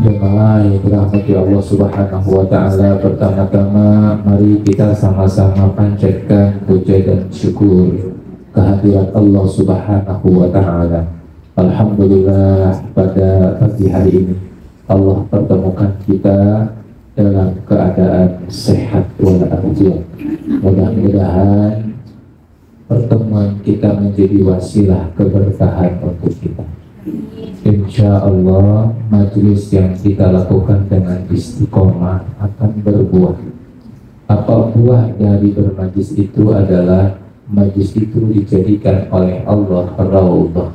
Jemaah yang dirahmati Allah Subhanahu wa taala, pertama-tama mari kita sama-sama panjatkan puja dan syukur kehadirat Allah Subhanahu wa taala. Alhamdulillah, pada pagi hari ini Allah pertemukan kita dalam keadaan sehat walafiat. Mudah-mudahan pertemuan kita menjadi wasilah keberkahan untuk kita. Insya Allah majelis yang kita lakukan dengan istiqomah akan berbuah. Apa buah dari bermajlis itu adalah majlis itu dijadikan oleh Allah raudhah.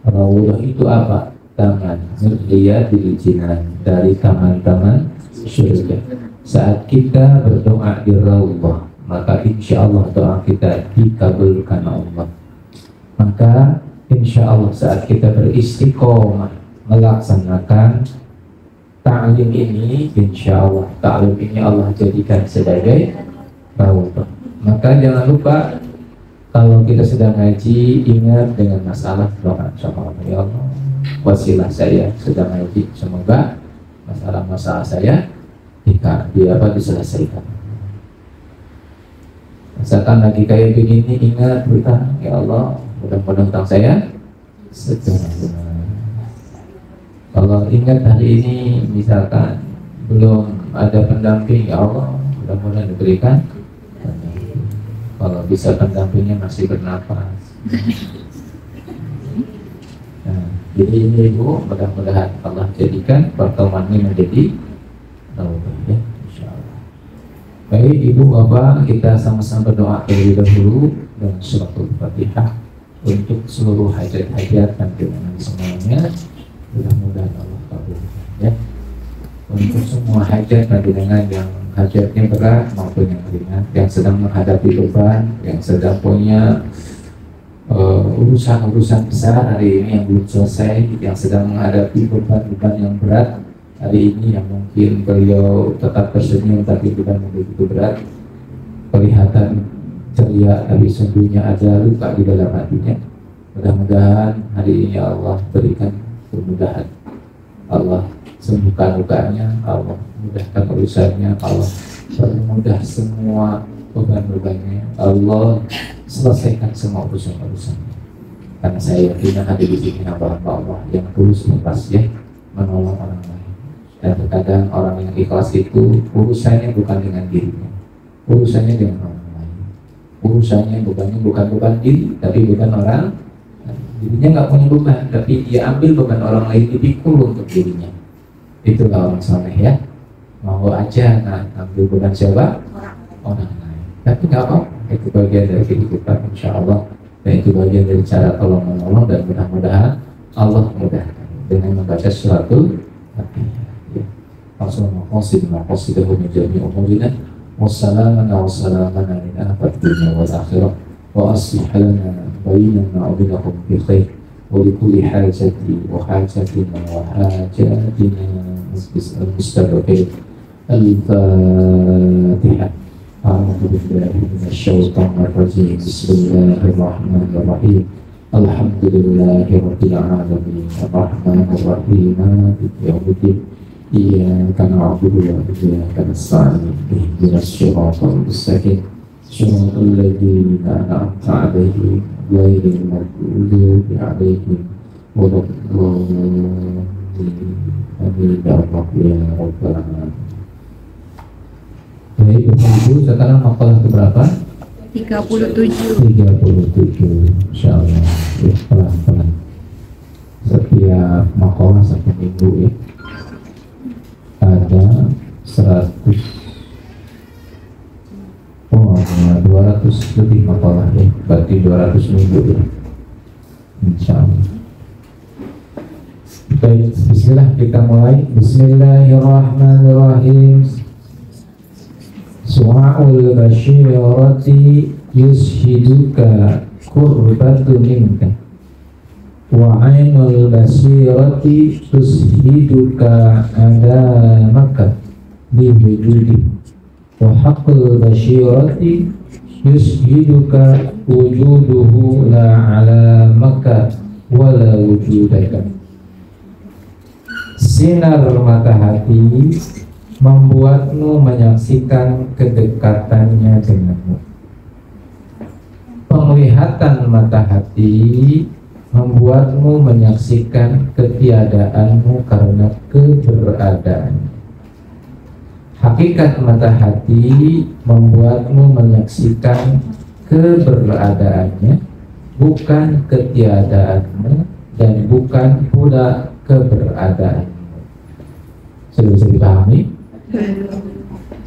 Raudhah itu apa? Taman riyadil jinan, dari taman-taman surga. Saat kita berdoa di raudhah, maka insya Allah doa kita dikabulkan Allah. Maka insya Allah saat kita beristiqomah melaksanakan ta'lim ini, insya Allah ta'lim ini Allah jadikan sebagai raudhah. Maka jangan lupa kalau kita sedang ngaji, ingat dengan masalah doa sama Allah. Ya Allah, wasilah saya sedang ngaji, semoga masalah-masalah saya diselesaikan. Misalkan lagi kayak begini, ingat bertanya, ya Allah, mudah-mudahan tentang saya segera. Kalau ingat hari ini misalkan belum ada pendamping, ya Allah mudah-mudahan diberikan. Kalau bisa pendampingnya masih bernapas. Nah, jadi ini Ibu, mudah-mudahan Allah jadikan pertemuan ini menjadi raudhah, ya, insyaallah. Baik Ibu Bapak, kita sama-sama berdoa terlebih dahulu dengan suratul Fatihah untuk seluruh hajat-hajat dan keinginan semuanya. Mudah-mudahan Allah kabulkan, ya. Untuk semua hajat dan dengan yang hajatnya berat maupun yang ringan, yang sedang menghadapi beban, yang sedang punya urusan-urusan besar hari ini yang belum selesai, yang sedang menghadapi beban-beban yang berat hari ini, yang mungkin beliau tetap tersenyum tapi beban yang begitu berat, kelihatan ceria tapi sungguhnya ada luka di dalam hatinya. Mudah-mudahan hari ini Allah berikan kemudahan, Allah sembuhkan lukanya, Allah mudahkan urusannya, Allah permudah semua beban-bebannya, Allah selesaikan semua urusan-urusannya. Karena saya yakin hadir di sini hamba-hamba Allah yang tulus ikhlas, ya, menolong orang lain. Dan terkadang orang yang ikhlas itu urusannya bukan dengan dirinya, urusannya dengan orang lain. Urusannya bukan beban diri, tapi bukan orang. Dirinya nggak punya beban, tapi dia ambil beban orang lain, dipikul untuk dirinya. Itulah orang soleh, ya. Mau aja ambil beban siapa? Orang lain. Tapi nggak apa, itu bagian dari kehidupan insya Allah. Dan itu bagian dari cara tolong menolong, dan mudah-mudahan Allah mudahkan dengan membaca suratul Fatihah. Ya. Wassalamualaikum warahmatullahi وأصلح لنا بيننا وبينهم بخير ولكل حاجتي وحاجتنا وحاجاتنا المستغفرين. الفاتحة. أعوذ بالله من الشيطان الرجيم. بسم الله الرحمن الرحيم. الحمد لله رب العالمين الرحمن الرحيم مالك يوم الدين إياك نعبد وإياك نستعين اهدنا الصراط المستقيم صراط الذين أنعمت عليهم غير المغضوب عليهم ولا الضالين. Amin ya Rabbal Alamin. Baik Ibu, sekarang makalah keberapa? 37. Insyaallah, ya, pelan-pelan. Setiap makalah satu minggu, ya, ada 100. 200 lebih makalah, ya, berarti 200 minggu, ya, insyaallah. Baik, bismillah, kita mulai. Bismillahirrahmanirrahim. Su'aul basyirati yushiduka kurbatu minka wa ainul basirati tushiduka adamaka bihujudi wa haqqul basyirati yushiduka wujuduhu la alamaka wala wujudaka. Sinar mata hati membuatmu menyaksikan kedekatannya denganmu. Penglihatan mata hati membuatmu menyaksikan ketiadaanmu karena keberadaan. Hakikat mata hati membuatmu menyaksikan keberadaannya, bukan ketiadaanmu dan bukan pula keberadaanmu. Sudah bisa dipahami?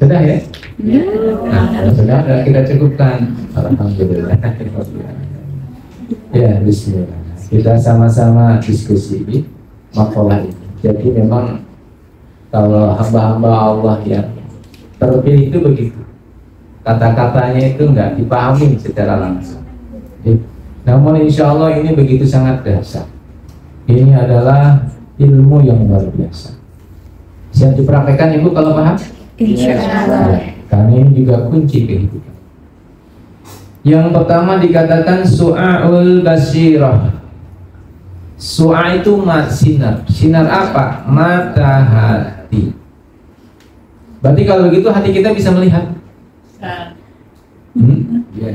Sudah ya? Nah, sudah kita cukupkan. Alhamdulillah. Ya, bismillah. Kita sama-sama diskusi makalah ini. Jadi memang kalau hamba-hamba Allah yang terpilih itu begitu. Kata-katanya itu enggak dipahami secara langsung. Namun insya Allah ini begitu sangat dahsyat. Ini adalah ilmu yang luar biasa. Siap dipraktekkan Ibu kalau paham? Insya Allah. Karena ini juga kunci kehidupan. Yang pertama dikatakan su'aul basirah. Su'a itu sinar. Sinar apa? Mata hati. Berarti kalau gitu hati kita bisa melihat. Ya.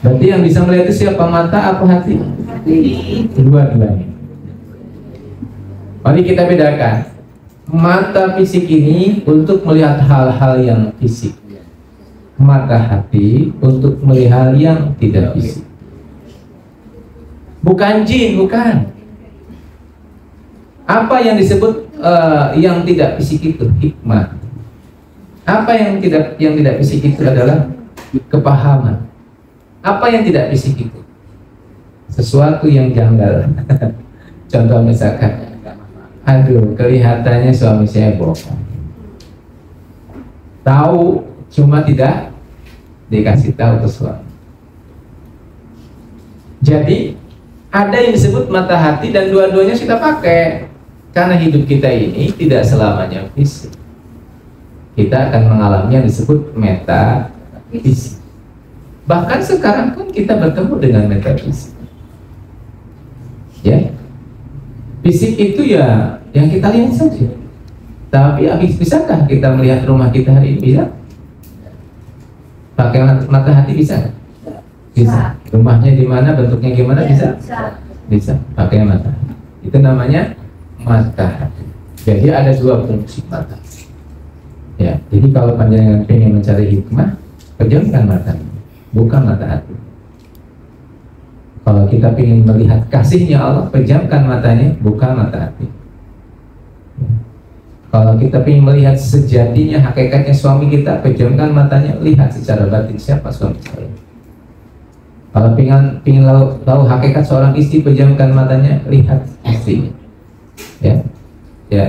Berarti yang bisa melihat itu siapa? Mata apa hati? Dua-duanya. Mari kita bedakan. Mata fisik ini untuk melihat hal-hal yang fisik. Mata hati untuk melihat yang tidak fisik. Bukan jin, bukan. Apa yang disebut yang tidak fisik itu? Hikmah. Apa yang tidak fisik itu adalah kepahaman. Apa yang tidak fisik itu? Sesuatu yang janggal. Contoh misalkan, aduh, kelihatannya suami saya bohong. Tahu, cuma tidak dikasih tahu ke suami. Jadi ada yang disebut mata hati dan dua-duanya kita pakai. Karena hidup kita ini tidak selamanya fisik. Kita akan mengalami yang disebut metafisik. Bahkan sekarang pun kita bertemu dengan metafisik. Ya, fisik itu ya yang kita lihat saja. Tapi bisakah kita melihat rumah kita hari ini? Bisa? Pakai mata hati bisa? Bisa. Rumahnya di mana, bentuknya gimana? Bisa? Bisa. Pakai mata. Itu namanya mata hati. Jadi ada dua fungsi mata. Ya. Jadi kalau panjenengan pengen mencari hikmah, pejamkan mata, bukan mata hati. Kalau kita ingin melihat kasihnya Allah, pejamkan matanya, bukan mata hati. Kalau kita ingin melihat sejatinya, hakikatnya suami kita, pejamkan matanya, lihat secara batin siapa suami saya. Kalau ingin tahu hakikat seorang istri, pejamkan matanya, lihat istrinya. Ya, ya,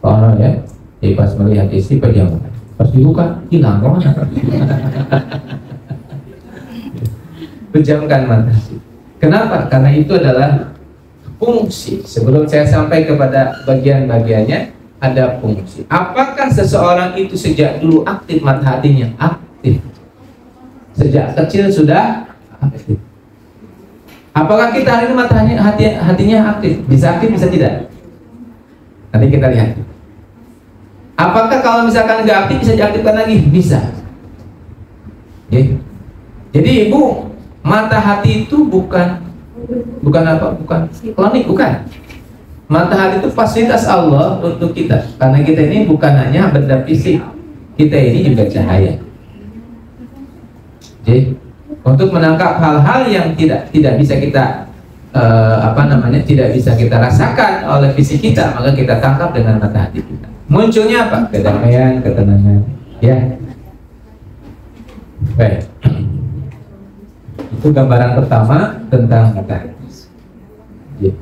oh ya. Jadi pas melihat istri, pejamkan. Pas dibuka, hilang kemana? Pejamkan mata. Kenapa? Karena itu adalah fungsi. Sebelum saya sampai kepada bagian-bagiannya, ada fungsi. Apakah seseorang itu sejak dulu aktif mata hatinya? Aktif. Sejak kecil sudah aktif. Apakah kita hari ini mata hatinya aktif? Bisa aktif, bisa tidak? Nanti kita lihat. Apakah kalau misalkan nggak aktif bisa diaktifkan lagi? Bisa. Jadi Ibu, mata hati itu bukan apa? Bukan klinik, bukan. Mata hati itu fasilitas Allah untuk kita. Karena kita ini bukan hanya benda fisik, kita ini juga cahaya. Jadi untuk menangkap hal-hal yang tidak bisa kita tidak bisa kita rasakan oleh fisik kita, maka kita tangkap dengan mata hati kita. Munculnya apa? Kedamaian, ketenangan. Ya. Baik. Itu gambaran pertama tentang mata hati. Ya.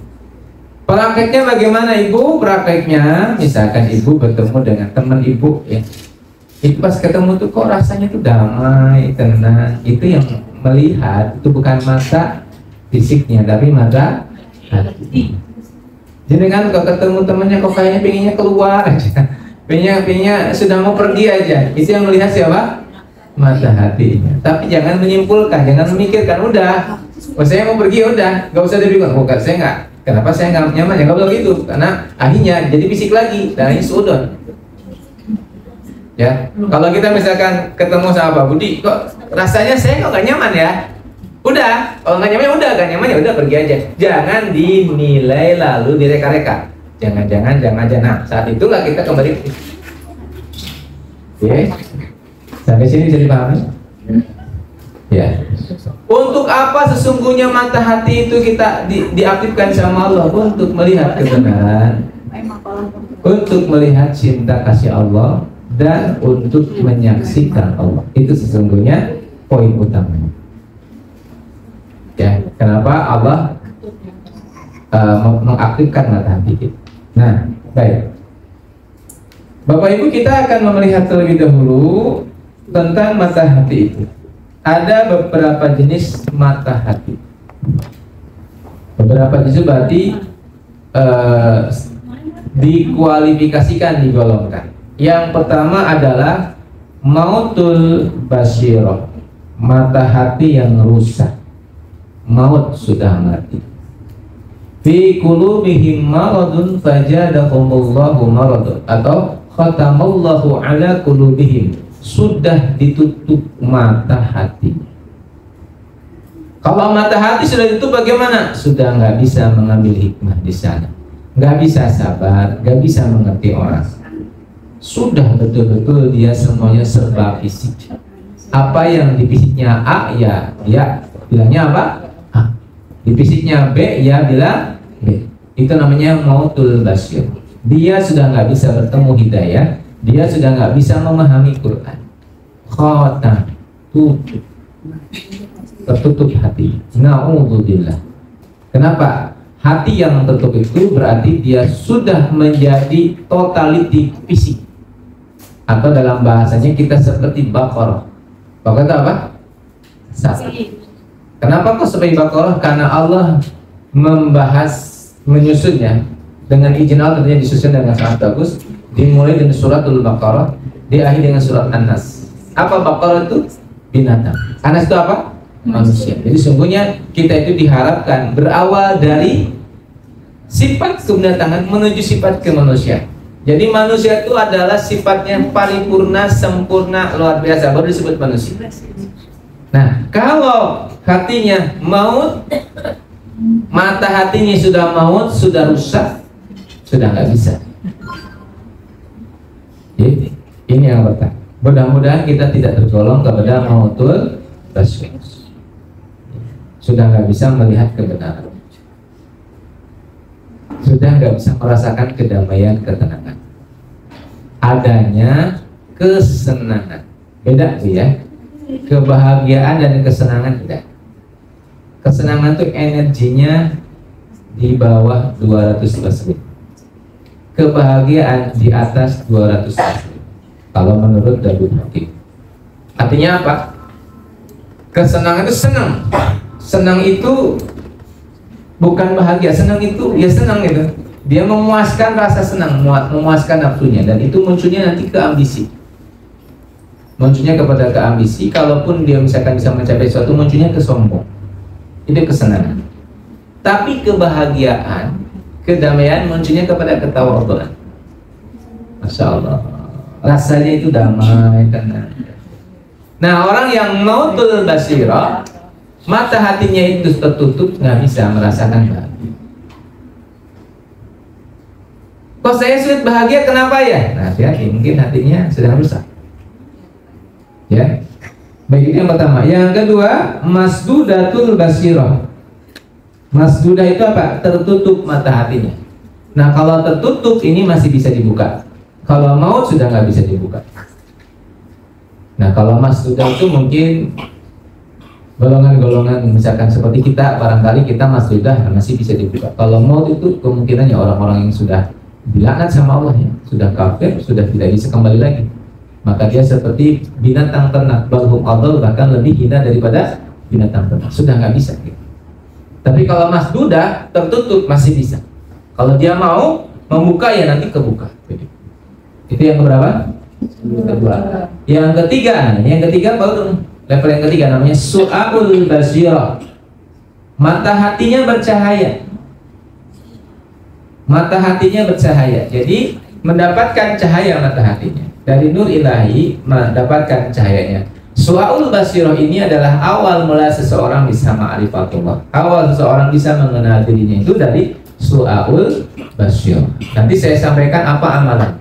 Prakteknya bagaimana Ibu? Prakteknya, misalkan Ibu bertemu dengan teman Ibu, ya. Itu pas ketemu tuh kok rasanya tuh damai, tenang. Itu yang melihat, itu bukan mata fisiknya, tapi mata hati. Jadi kan kalau ketemu temannya kok kayaknya pengennya keluar aja, pengennya sudah mau pergi aja. Itu yang melihat siapa? Mata hatinya. Tapi jangan menyimpulkan, jangan memikirkan. Udah, saya mau pergi, udah, nggak usah dibikun. Bukan, saya nggak Kenapa saya nggak nyaman? Ya nggak boleh gitu, karena akhirnya jadi fisik lagi dan ini suudon. Ya, kalau kita misalkan ketemu sama Pak Budi, kok rasanya saya kok nggak nyaman ya? Udah, kalau nggak nyaman ya udah, nggak nyaman ya udah pergi aja. Jangan dinilai lalu direka-reka. Jangan. Nah, saat itulah kita kembali. Oke, sampai sini bisa dipahami? Ya. Untuk apa sesungguhnya mata hati itu kita diaktifkan sama Allah? Untuk melihat kebenaran, untuk melihat cinta kasih Allah, dan untuk menyaksikan Allah. Itu sesungguhnya poin utamanya. Ya, kenapa Allah mengaktifkan mata hati kita? Nah, baik. Bapak Ibu, kita akan melihat terlebih dahulu tentang mata hati itu. Ada beberapa jenis mata hati. Beberapa jenis berarti dikualifikasikan, digolongkan. Yang pertama adalah mautul basyirah, mata hati yang rusak. Maut sudah mati. Fi qulubihim maradun fajadahumullahu maradun, atau khatamallahu ala qulubihim, sudah ditutup mata hati. Kalau mata hati sudah ditutup bagaimana? Sudah nggak bisa mengambil hikmah di sana, nggak bisa sabar, nggak bisa mengerti orang. Sudah betul-betul dia semuanya serba fisik. Apa yang di fisiknya A, ya dia bilangnya apa? A. Di fisiknya B, ya bilang B. Itu namanya mautul basyir. Dia sudah nggak bisa bertemu hidayah, dia sudah nggak bisa memahami Quran. Khotam, tutup, tertutup hati. Na'udzubillah. Kenapa? Hati yang tertutup itu berarti dia sudah menjadi totality fisik, atau dalam bahasanya kita seperti Baqarah. Baqarah itu apa? Sapi. Kenapa kok seperti Baqarah? Karena Allah membahas, menyusunnya dengan izin Allah, tentunya disusun dengan sangat bagus. Dimulai dengan suratul Baqarah, diakhiri dengan surat An-Nas. Apa Baqarah itu? Binatang. An-Nas itu apa? Manusia. Jadi sungguhnya kita itu diharapkan berawal dari sifat kebinatangan menuju sifat kemanusiaan. Jadi manusia itu adalah sifatnya paripurna, sempurna, luar biasa, baru disebut manusia. Nah, kalau hatinya maut, mata hatinya sudah maut, sudah rusak, sudah nggak bisa. Jadi, ini yang pertama. Mudah-mudahan kita tidak tergolong kepada mautul basyir. Sudah nggak bisa melihat kebenaran, sudah nggak bisa merasakan kedamaian, ketenangan. Adanya kesenangan, beda sih ya. Kebahagiaan dan kesenangan beda. Kesenangan itu energinya di bawah 200%. Kebahagiaan di atas 200%. Kalau menurut Darul Hakim. Artinya apa? Kesenangan itu senang. Senang itu bukan bahagia. Senang itu ya senang gitu. Dia memuaskan rasa senang, memuaskan nafsunya, dan itu munculnya nanti ke ambisi. Munculnya kepada ke ambisi. Kalaupun dia misalkan bisa mencapai sesuatu, munculnya ke sombong. Itu kesenangan. Tapi kebahagiaan, kedamaian munculnya kepada ketawaduan. Masya Allah. Rasanya itu damai, tenang. Nah, orang yang mautul basirah, mata hatinya itu tertutup, nggak bisa merasakan bahagia. Kok saya sulit bahagia, kenapa ya? Nah, hati-hati, mungkin hatinya sedang rusak. Ya, baik, itu yang pertama. Yang kedua, masdudatul basirah. Masdudah itu apa? Tertutup mata hatinya. Nah, kalau tertutup ini masih bisa dibuka. Kalau maut sudah nggak bisa dibuka. Nah, kalau masdudah itu mungkin golongan-golongan misalkan seperti kita, barangkali kita masdudah masih bisa dibuka. Kalau maut itu kemungkinannya orang-orang yang sudah dilaknat sama Allah, ya, sudah kafir, sudah tidak bisa kembali lagi. Maka dia seperti binatang ternak, balhum adol, bahkan lebih hina daripada binatang ternak. Sudah nggak bisa. Gitu. Tapi kalau masdudah tertutup masih bisa. Kalau dia mau membuka ya nanti kebuka. Itu yang keberapa? Kedua. Yang ketiga baru level yang ketiga namanya su'abul basirah. Mata hatinya bercahaya. mata hatinya bercahaya. Jadi mendapatkan cahaya mata hatinya. Dari nur ilahi mendapatkan cahayanya. Su'aul basirah ini adalah awal mula seseorang bisa ma'rifatullah. Awal seseorang bisa mengenal dirinya itu dari su'aul basirah. Nanti saya sampaikan apa amalannya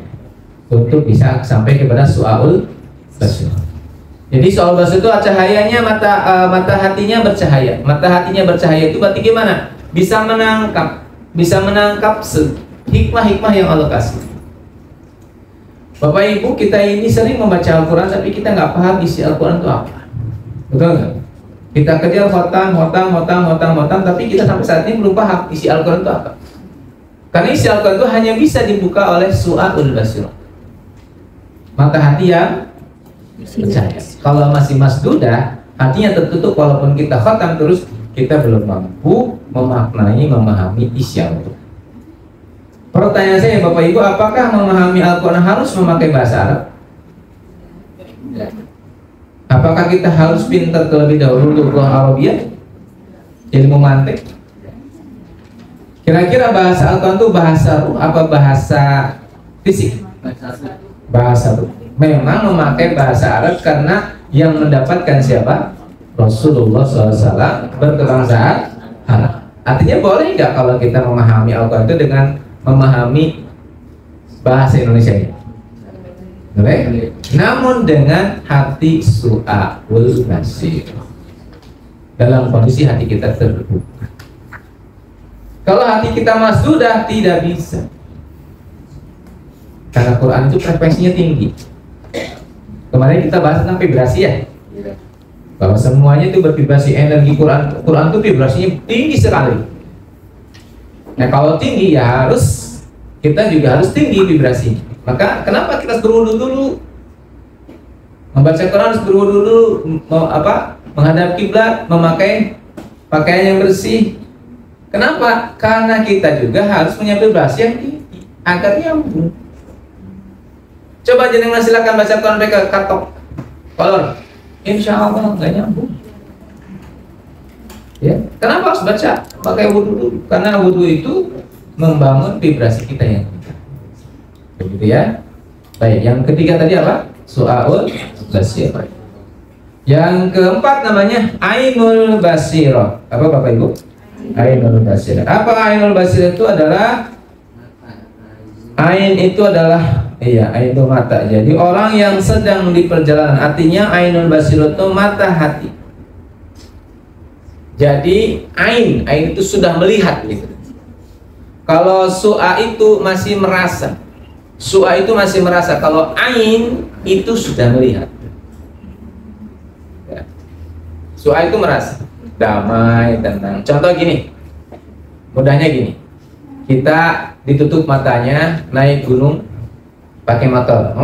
untuk bisa sampai kepada su'aul basirah. Jadi su'aul basirah itu cahayanya mata hatinya bercahaya. Mata hatinya bercahaya itu berarti gimana? Bisa menangkap hikmah-hikmah yang Allah kasih. Bapak Ibu, kita ini sering membaca Al-Quran tapi kita nggak paham isi Al-Quran itu apa. Betul nggak? Kita kejar khotam, tapi kita sampai saat ini belum paham isi Al-Quran itu apa. Karena isi Al-Quran itu hanya bisa dibuka oleh su'aul basirah, mata hati yang percaya. Kalau masih masdudah, hatinya tertutup, walaupun kita khotam terus, kita belum mampu memaknai, memahami isi Al-Quran. Pertanyaan saya Bapak Ibu, apakah memahami Al-Quran harus memakai bahasa Arab? Apakah kita harus pintar terlebih dahulu lughah Arabiyah? Ilmu mantik? Kira-kira bahasa Al-Quran itu bahasa ruh apa bahasa fisik? Bahasa ruh. Memang memakai bahasa Arab karena yang mendapatkan siapa? Rasulullah SAW berkebangsaan Arab. Artinya boleh nggak kalau kita memahami Al-Quran itu dengan memahami bahasa Indonesia ini? Boleh. Namun dengan hati su'aul basirah, dalam kondisi hati kita terbuka. Kalau hati kita sudah tidak bisa, karena Quran itu frekuensinya tinggi. Kemarin kita bahas tentang vibrasi ya, bahwa semuanya itu bervibrasi. Energi Quran itu vibrasinya tinggi sekali. Nah kalau tinggi ya kita juga harus tinggi vibrasi. Maka kenapa kita harus berwudu dulu? Membaca Quran harus berwudu dulu, menghadap kiblat, memakai pakaian yang bersih. Kenapa? Karena kita juga harus punya vibrasi yang tinggi agar nyambung. Coba jenengan silakan baca Quran mereka katok kolor, insya Allah nggak nyambung. Ya, kenapa harus baca pakai wudu dulu? Karena wudu itu membangun vibrasi kita yang tinggi. Begitu ya. Baik, yang ketiga tadi apa? Su'aul basirah. Yang keempat namanya ainul basirah. Apa Bapak Ibu? Ainul basirah. Apa ainul basirah itu adalah? Ain itu adalah ain itu mata. Jadi orang yang sedang di perjalanan, artinya ainul basirah itu mata hati. Jadi ain itu sudah melihat gitu. Kalau su'a itu masih merasa. Su'a itu masih merasa. Kalau ain itu sudah melihat. Ya. Su'a itu merasa damai, tenang. Contoh gini, mudahnya gini. Kita ditutup matanya, naik gunung pakai motor.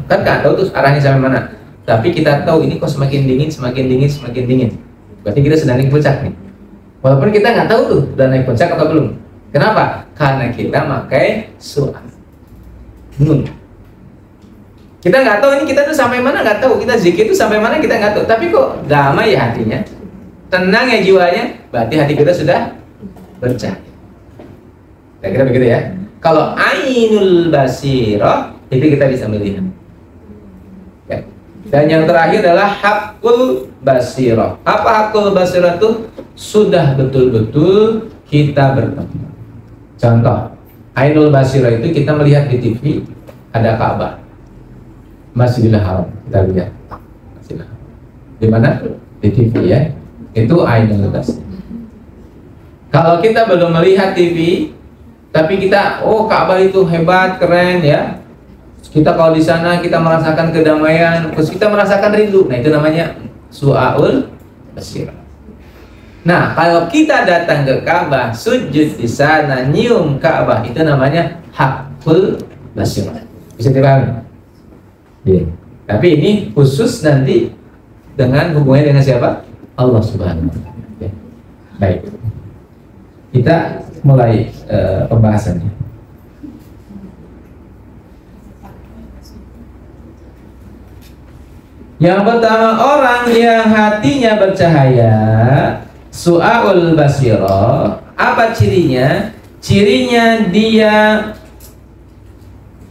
Kan nggak tahu tuh arahnya sampai mana. Tapi kita tahu ini kok semakin dingin, semakin dingin, semakin dingin. Berarti kita sedang naik puncak nih. Walaupun kita nggak tahu tuh udah naik puncak atau belum. Kenapa? Karena kita pakai su'a. Kita nggak tahu ini kita tuh sampai mana, nggak tahu. Kita zikir itu sampai mana kita nggak tahu. Tapi kok damai ya hatinya, tenang ya jiwanya. Berarti hati kita sudah bercahaya. Kira-kira begitu ya. Kalau ainul basirah itu kita bisa melihat. Ya. Dan yang terakhir adalah hakul basirah. Apa hakul basirah itu? Sudah betul-betul kita bertemu. Contoh, ainul basirah itu kita melihat di TV ada Ka'bah, Masjidil Haram, kita lihat. Di mana? Di TV ya. Itu ainul basirah. Kalau kita belum melihat TV, tapi kita, Ka'bah itu hebat, keren ya. Kita kalau di sana kita merasakan kedamaian, terus kita merasakan rindu. Nah itu namanya su'aul basirah. Nah kalau kita datang ke Ka'bah, sujud di sana, nyium Ka'bah, itu namanya hakul basirah. Bisa dipahami? Ya. Tapi ini khusus nanti dengan hubungannya dengan siapa? Allah Subhanahu wa Ta'ala. Ya. Baik. Kita mulai pembahasannya. Yang pertama, orang yang hatinya bercahaya, su'aul basirah. Apa cirinya? cirinya dia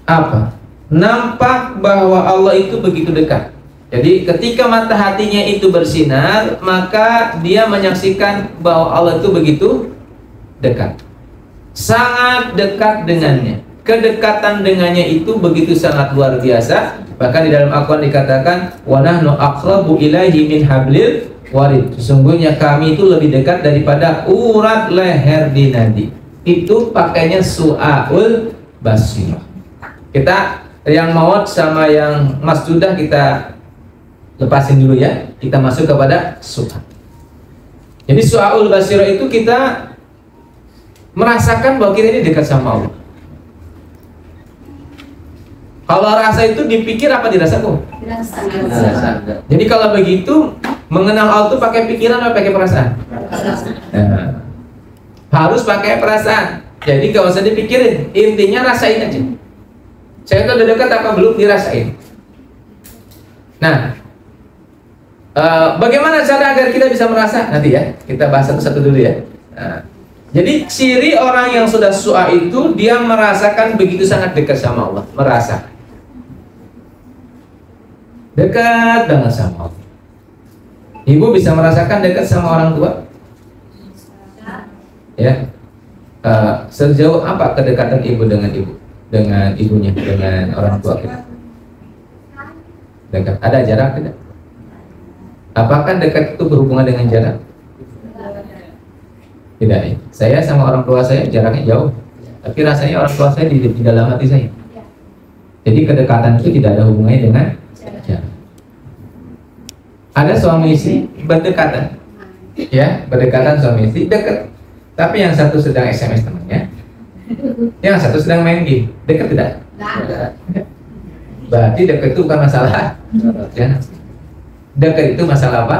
apa? Nampak bahwa Allah itu begitu dekat. Jadi ketika mata hatinya itu bersinar, maka dia menyaksikan bahwa Allah itu begitu dekat, sangat dekat dengannya. Kedekatan dengannya itu begitu sangat luar biasa. Bahkan di dalam Al-Quran dikatakan, wa nahnu aqrabu ilaihi min hablil warid. Sesungguhnya kami itu lebih dekat daripada urat leher di nadi. Itu pakainya su'aul basirah. Kita yang maut sama yang masjudah kita lepasin dulu ya. Kita masuk kepada su'a. Jadi su'aul basirah itu kita merasakan bahwa kita ini dekat sama Allah. Kalau rasa itu dipikir apa dirasakan? Dirasa. Jadi kalau begitu mengenal Allah itu pakai pikiran atau pakai perasaan? Nah, harus pakai perasaan. Jadi gak usah dipikirin, intinya rasain aja. Saya itu udah dekat apa belum, dirasain. Nah, bagaimana cara agar kita bisa merasa? Nanti ya, kita bahas satu-satu dulu ya. Nah, jadi ciri orang yang sudah su'a itu dia merasakan begitu sangat dekat sama Allah, merasakan dekat banget sama Allah. Ibu bisa merasakan dekat sama orang tua? Ya. Sejauh apa kedekatan ibu dengan ibunya, dengan orang tua kita? Dekat. Ada jarak tidak? Apakah dekat itu berhubungan dengan jarak? Tidak ya. Saya sama orang tua saya jaraknya jauh, tapi rasanya orang tua saya di dalam hati saya. Jadi kedekatan itu tidak ada hubungannya dengan jarak. Ada suami istri berdekatan, ya, berdekatan suami istri dekat. Tapi yang satu sedang SMS temannya, yang satu sedang main game, dekat tidak? Berarti dekat itu bukan masalah, ya. Dekat itu masalah apa?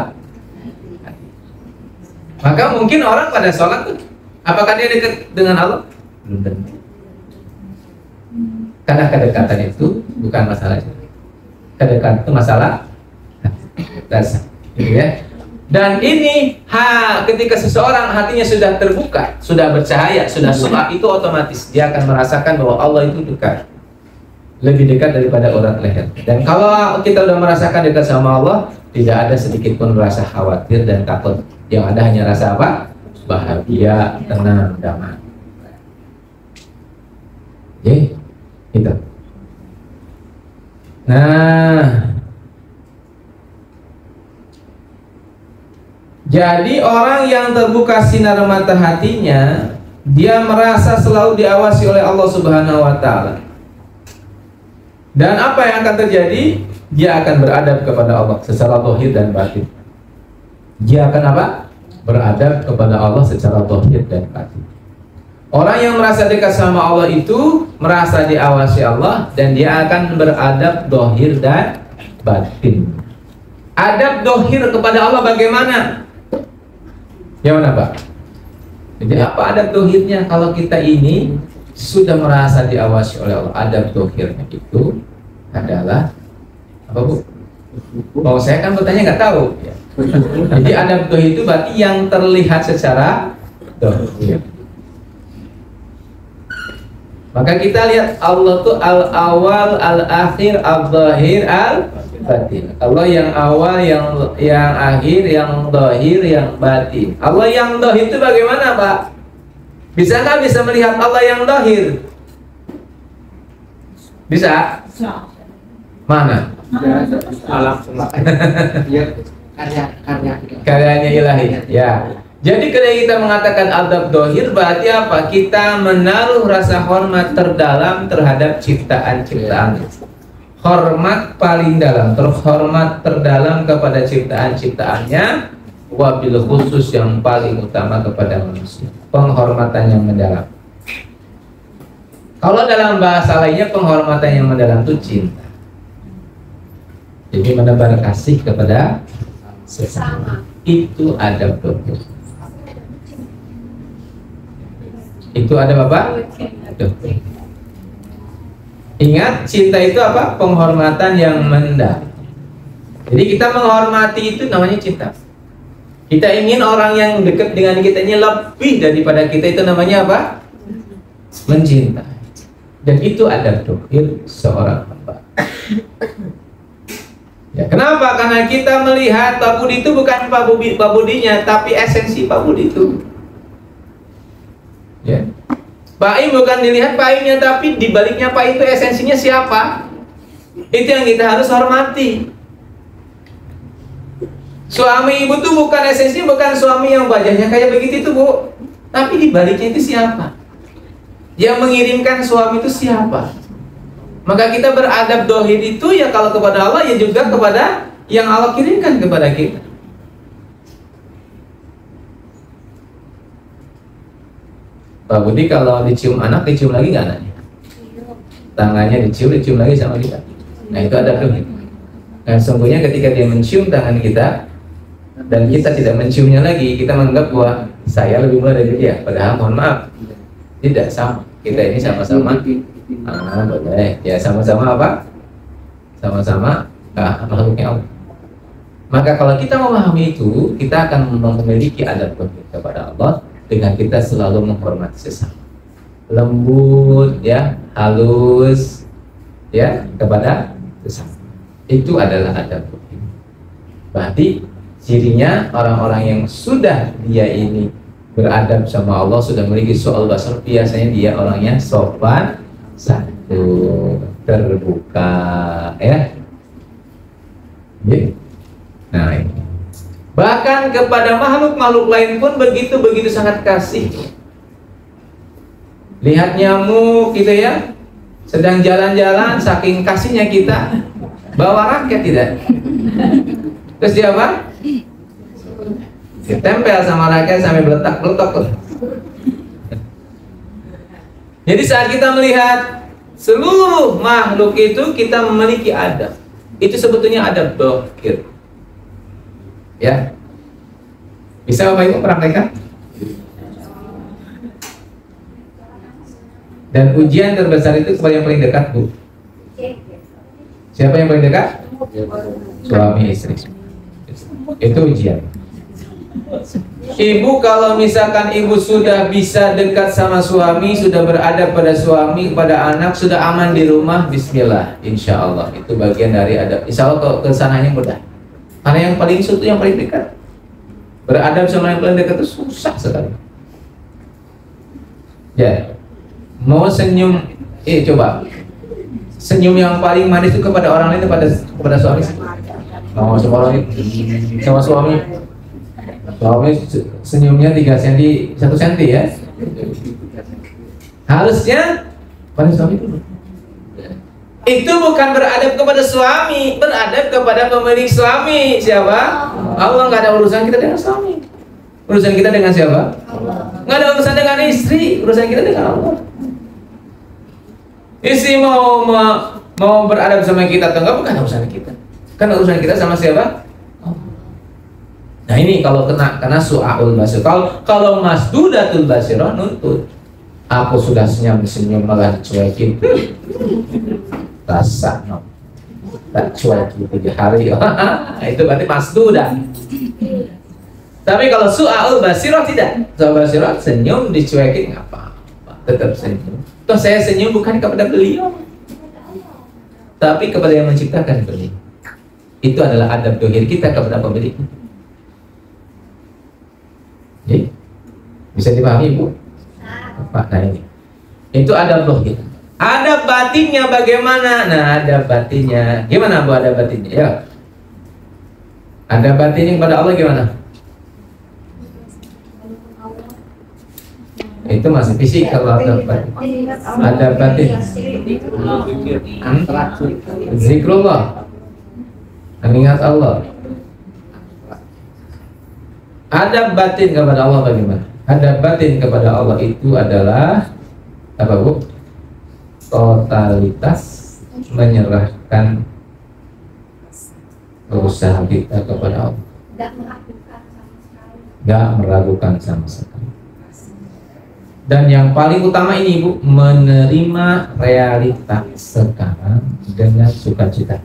Maka mungkin orang pada sholat tuh, apakah dia dekat dengan Allah? Belum tentu. Karena kedekatan itu bukan masalah. Kedekatan itu masalah rasa, gitu ya. Dan ini ketika seseorang hatinya sudah terbuka, sudah bercahaya, sudah su'a, itu otomatis dia akan merasakan bahwa Allah itu dekat, lebih dekat daripada urat leher. Dan kalau kita sudah merasakan dekat sama Allah, tidak ada sedikit pun rasa khawatir dan takut. Yang ada hanya rasa apa? Bahagia, tenang, damai. Oke, itu. Nah, jadi orang yang terbuka sinar mata hatinya, dia merasa selalu diawasi oleh Allah Subhanahu wa Ta'ala. Dan apa yang akan terjadi? Dia akan beradab kepada Allah secara zahir dan batin. Dia akan apa? Beradab kepada Allah secara zahir dan batin. Orang yang merasa dekat sama Allah itu merasa diawasi Allah, dan dia akan beradab zahir dan batin. Adab zahir kepada Allah bagaimana? Yang mana Pak? Jadi apa adab zahirnya? Kalau kita ini sudah merasa diawasi oleh Allah, adab zahirnya itu adalah apa Bu? Kalau saya kan bertanya nggak tahu. Jadi adab zahir itu berarti yang terlihat secara zahir. Maka kita lihat Allah tuh al-awal, al-akhir, al-zahir, al-batin. Allah yang awal, yang akhir, yang zahir, yang batin. Allah yang zahir itu bagaimana Pak? Bisakah bisa melihat Allah yang zahir? Bisa? Mana? Alam semesta. Karyanya ilahi. Ya. Jadi ketika kita mengatakan adab zahir berarti apa? Kita menaruh rasa hormat terdalam terhadap ciptaan-ciptaan. Hormat paling dalam, terhormat terdalam kepada ciptaan-ciptaannya, wabil khusus yang paling utama kepada manusia. Penghormatan yang mendalam. Kalau dalam bahasa lainnya penghormatan yang mendalam itu cinta. Jadi menebar kasih kepada sesama. Itu adab zahir. Itu ada Bapak? Ingat, cinta itu apa? Penghormatan yang mendalam. Jadi kita menghormati itu namanya cinta. Kita ingin orang yang dekat dengan kita ini lebih daripada kita, itu namanya apa? mencintai. Dan itu adab dohir seorang hamba. Ya, kenapa? Karena kita melihat Pak Budi itu bukan Pak Budinya, tapi esensi Pak Budi itu. Ya. Pak Im bukan dilihat Pak Imnya, tapi di baliknya Pak itu esensinya siapa? Itu yang kita harus hormati. Suami ibu tuh bukan esensinya, bukan suami yang wajahnya kayak begitu itu, Bu. Tapi di baliknya itu siapa? Yang mengirimkan suami itu siapa? Maka kita beradab dohir itu ya kalau kepada Allah, ya juga kepada yang Allah kirimkan kepada kita. Pak Budi kalau dicium anak, dicium lagi nggak anaknya? Tangannya dicium lagi sama kita. Nah itu adab dohir. Nah sungguhnya ketika dia mencium tangan kita dan kita tidak menciumnya lagi, kita menganggap bahwa saya lebih mulia dari dia. Padahal mohon maaf, tidak sama. Kita ini sama-sama boleh. Ya sama-sama apa? Sama-sama makhluknya Allah. Maka kalau kita memahami itu, kita akan memiliki adab kepada Allah dengan kita selalu menghormati sesama. Lembut ya, halus ya kepada sesama. Itu adalah adab. Berarti cirinya orang-orang yang sudah dia ini beradab sama Allah, sudah memiliki soal basar, biasanya dia orangnya sopan santun, terbuka ya. Nah ini. Bahkan kepada makhluk-makhluk lain pun begitu sangat kasih. Lihat nyamuk gitu ya, sedang jalan-jalan, saking kasihnya kita bawa raket tidak. Terus dia apa? Ditempel sama rakyat sampai beletak-beletok. Jadi saat kita melihat seluruh makhluk itu, kita memiliki adab. Itu sebetulnya adab dohir. Ya, bisa Bapak Ibu praktekkan? Dan ujian terbesar itu kepada yang paling dekat, Bu. Siapa yang paling dekat? Suami istri. Itu ujian. Ibu kalau misalkan ibu sudah bisa dekat sama suami, sudah beradab pada suami, pada anak, sudah aman di rumah, bismillah, insya Allah itu bagian dari adab. Insya Allah kesananya mudah. Karena yang paling suatu yang paling dekat. Beradab sama yang paling dekat itu susah sekali. Ya, mau senyum, coba senyum yang paling manis itu kepada orang lain, kepada suami. Mau sama orang sama suami. Suami senyumnya 3 cm, 1 cm ya. Harusnya pada suami itu bukan beradab kepada suami, beradab kepada pemilik suami. Siapa? Allah. Nggak ada urusan kita dengan suami. Urusan kita dengan siapa? Nggak ada urusan dengan istri. Urusan kita dengan Allah. Istri mau beradab sama kita atau enggak, bukan urusan kita. Kan urusan kita sama siapa? Nah ini kalau kena su'aul basir. Kalau masdudatul basirah nuntut. Aku sudah senyum malah cuekin. Rasa no. Tak cuekin 3 hari. Itu berarti masdudah. Tapi kalau su'aul basirah tidak. Su'aul basirah senyum dicuekin nggak apa-apa. Tetap senyum. Toh saya senyum bukan kepada beliau, tapi kepada yang menciptakan beliau. Itu adalah adab dohir kita kepada pemilik. Bisa dipahami Bu? Pak, nah ini itu adab dohir. Adab batinnya bagaimana? Nah adab batinnya gimana Bu? Adab batinnya ya. Adab batinnya kepada Allah gimana? Itu masih fisik. Kalau adab batin, adab batin zikrullah, mengingat Allah. Adab batin kepada Allah bagaimana? Adab batin kepada Allah itu adalah apa Bu? Totalitas menyerahkan usaha kita kepada Allah. Gak meragukan sama sekali. Dan yang paling utama ini Bu, menerima realita sekarang dengan sukacita.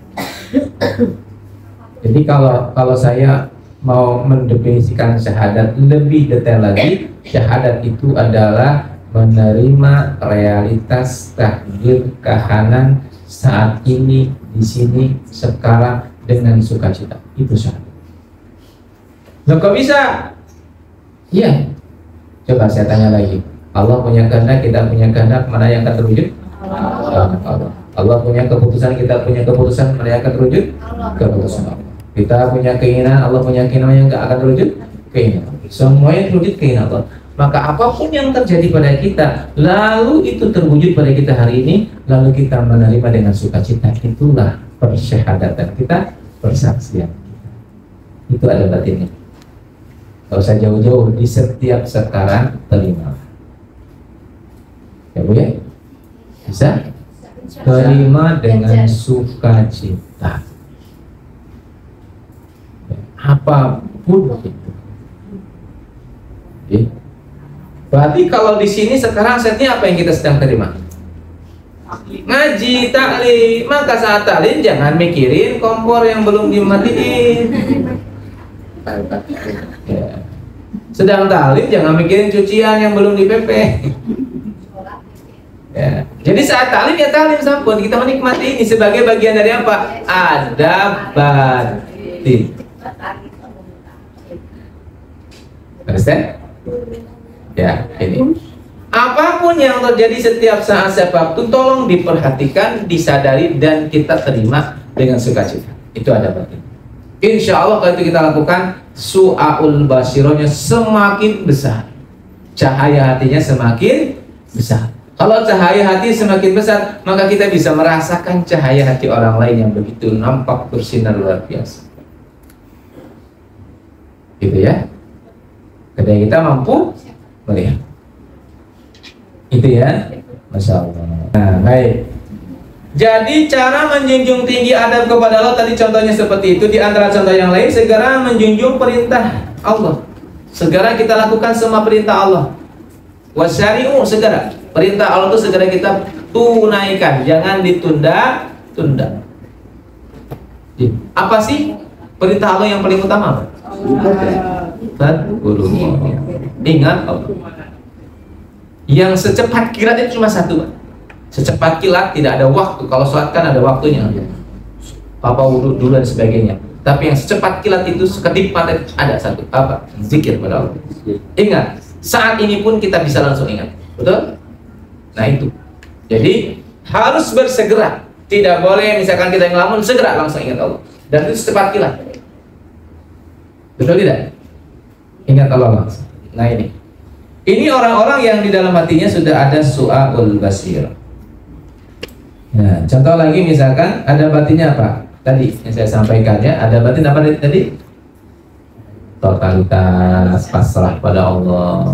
Jadi kalau saya mau mendefinisikan syahadat lebih detail lagi, syahadat itu adalah menerima realitas takdir kahanan saat ini, di sini, sekarang dengan sukacita. Itu syahadat. Loh kok bisa? Iya. Coba saya tanya lagi. Allah punya kehendak, kita punya kehendak, mana yang akan terwujud? Allah. Allah punya keputusan, kita punya keputusan, mana yang akan terwujud? Keputusan Allah. Kita punya keinginan, Allah punya keinginan yang nggak akan terwujud? Keinginan. Semuanya terwujud keinginan Allah. Maka apapun yang terjadi pada kita, lalu itu terwujud pada kita hari ini, lalu kita menerima dengan sukacita. Itulah persyahadatan kita, persaksian kita. Itu ada batinnya. Kalau usah jauh-jauh, di setiap sekarang terima. Ya Bu ya? Bisa? Terima dengan sukacita. Apapun itu. Oke. Berarti kalau di sini sekarang setnya apa yang kita sedang terima? Ngaji, taklim. Maka saat taklim jangan mikirin kompor yang belum dimatiin. Ya. Sedang taklim jangan mikirin cucian yang belum dipepeh. Ya. Jadi saat taklim ya taklim sampun, kita menikmati ini sebagai bagian dari apa? Adab batin. Understand? Ya, ini. Apapun yang terjadi setiap saat siapa itu tolong diperhatikan, disadari dan kita terima dengan sukacita. Itu ada batin. Insya Allah kalau itu kita lakukan, su'aul basirohnya semakin besar, cahaya hatinya semakin besar. Kalau cahaya hati semakin besar, maka kita bisa merasakan cahaya hati orang lain yang begitu nampak bersinar luar biasa. Gitu ya. Ketika kita mampu melihat. Itu ya. Masya Allah. Nah, baik. Jadi cara menjunjung tinggi adab kepada Allah tadi contohnya seperti itu. Di antara contoh yang lain, segera menjunjung perintah Allah. Segera kita lakukan semua perintah Allah. Wasyari'u, segera. Perintah Allah itu segera kita tunaikan, jangan ditunda-tunda. Apa sih perintah Allah yang paling utama? Ingat Allah. Yang secepat kilat itu cuma satu. Secepat kilat tidak ada waktu. Kalau sholat kan ada waktunya. Papa wudhu dulu dan sebagainya. Tapi yang secepat kilat itu sekedip mata ada satu. Apa? Zikir pada Allah. Ingat. Saat ini pun kita bisa langsung ingat. Betul? Nah itu. Jadi harus bersegera. Tidak boleh misalkan kita ngelamun segera langsung ingat Allah. Dan itu secepat kilat. Betul tidak? Ingat Allah langsung. Nah ini. Ini orang-orang yang di dalam hatinya sudah ada su'aul basir. Nah, contoh lagi misalkan ada batinnya apa? Tadi yang saya sampaikan ya, ada batin apa tadi? Totalitas pasrah pada Allah,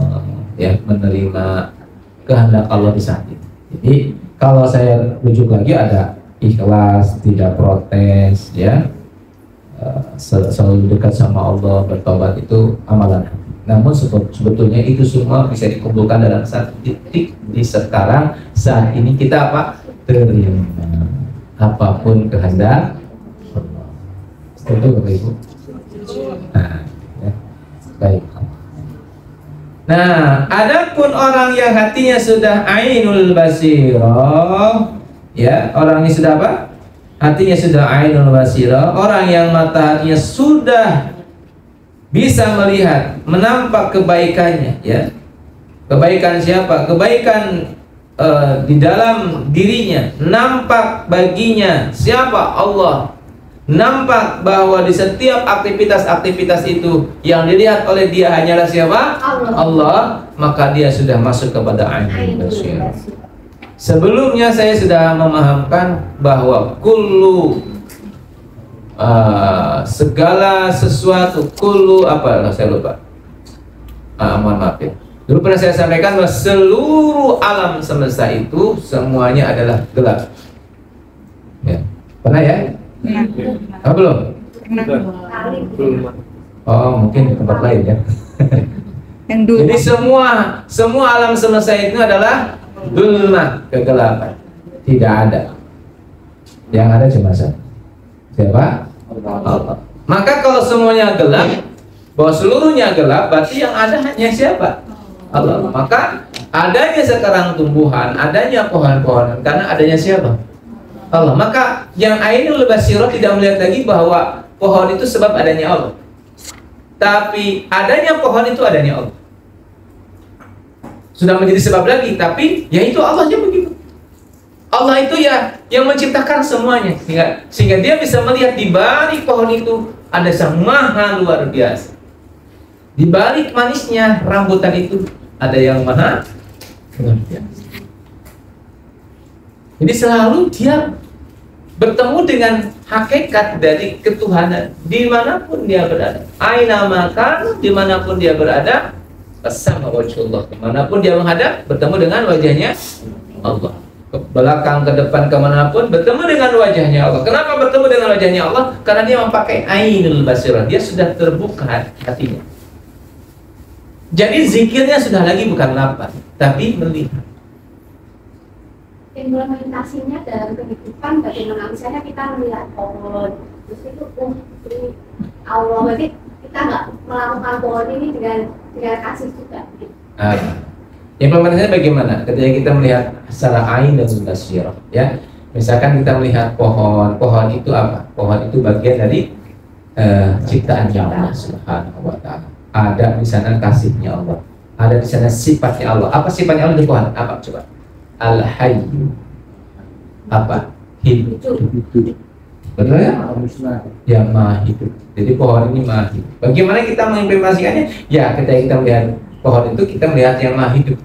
ya, menerima kehendak Allah di saat itu. Jadi kalau saya rujuk lagi ada ikhlas, tidak protes, ya, selalu dekat sama Allah, bertobat itu amalan. Namun sebetulnya itu semua bisa dikumpulkan dalam satu titik di sekarang saat ini kita apa? Terima apapun kehendak Allah. Setuju Bapak Ibu? Nah, ya. Baik. Nah, adapun orang yang hatinya sudah ainul basirah, ya, orang ini sudah apa? Hatinya sudah ainul basirah, orang yang mata hatinya sudah bisa melihat, menampak kebaikannya, ya. Kebaikan siapa? Kebaikan di dalam dirinya, nampak baginya siapa? Allah. Nampak bahwa di setiap aktivitas-aktivitas itu yang dilihat oleh dia hanyalah siapa? Allah. Maka dia sudah masuk kepada ainul basirah. Sebelumnya saya sudah memahamkan bahwa segala sesuatu apa saya lupa. Mohon maaf ya. Dulu pernah saya sampaikan bahwa seluruh alam semesta itu semuanya adalah gelap. Ya. Pernah ya? Belum? Oh, mungkin di tempat lain ya. Jadi semua alam semesta itu adalah zulmah, kegelapan. Tidak ada. Yang ada cuma satu. Siapa? Allah. Maka kalau semuanya gelap, bahwa seluruhnya gelap, berarti yang ada hanya siapa? Allah. Maka Adanya sekarang tumbuhan, adanya pohon-pohonan karena adanya siapa? Allah. Maka yang ainul basirah tidak melihat lagi bahwa pohon itu sebab adanya Allah. Tapi adanya pohon itu adanya Allah. Sudah menjadi sebab lagi, tapi ya itu Allahnya begitu. Allah itu ya yang menciptakan semuanya, sehingga dia bisa melihat di balik pohon itu ada sang maha luar biasa. Di balik manisnya rambutan itu ada yang maha luar biasa. Jadi selalu dia bertemu dengan hakikat dari ketuhanan dimanapun dia berada. Aina makan, dimanapun dia berada, bersama wajhullah. Dimanapun dia menghadap, bertemu dengan wajahnya Allah. Ke belakang, ke depan, kemanapun bertemu dengan wajahnya Allah. Kenapa bertemu dengan wajahnya Allah? Karena dia memakai ainul basirah. Dia sudah terbuka hatinya. Jadi zikirnya sudah lagi bukan lapar, tapi melihat. Implementasinya dalam kehidupan bagaimana, misalnya kita melihat pohon, terus itu ini Allah, berarti kita nggak melakukan pohon ini dengan kasih juga. Implementasinya bagaimana? Ketika kita melihat secara ain dan basirah, ya. Misalkan kita melihat pohon, pohon itu apa? Pohon itu bagian dari ciptaannya Allah Subhanahu wa Ta'ala. Ada di sana kasihnya Allah, ada di sana sifatnya Allah. Apa sifatnya Allah di pohon? Apa coba? Al-Hayyu. Apa? Hidup. Betul ya? Yang maha hidup. Jadi pohon ini maha hidup. Bagaimana kita mengimplementasikannya? Ya, ketika kita melihat pohon itu, kita melihat yang maha hidup.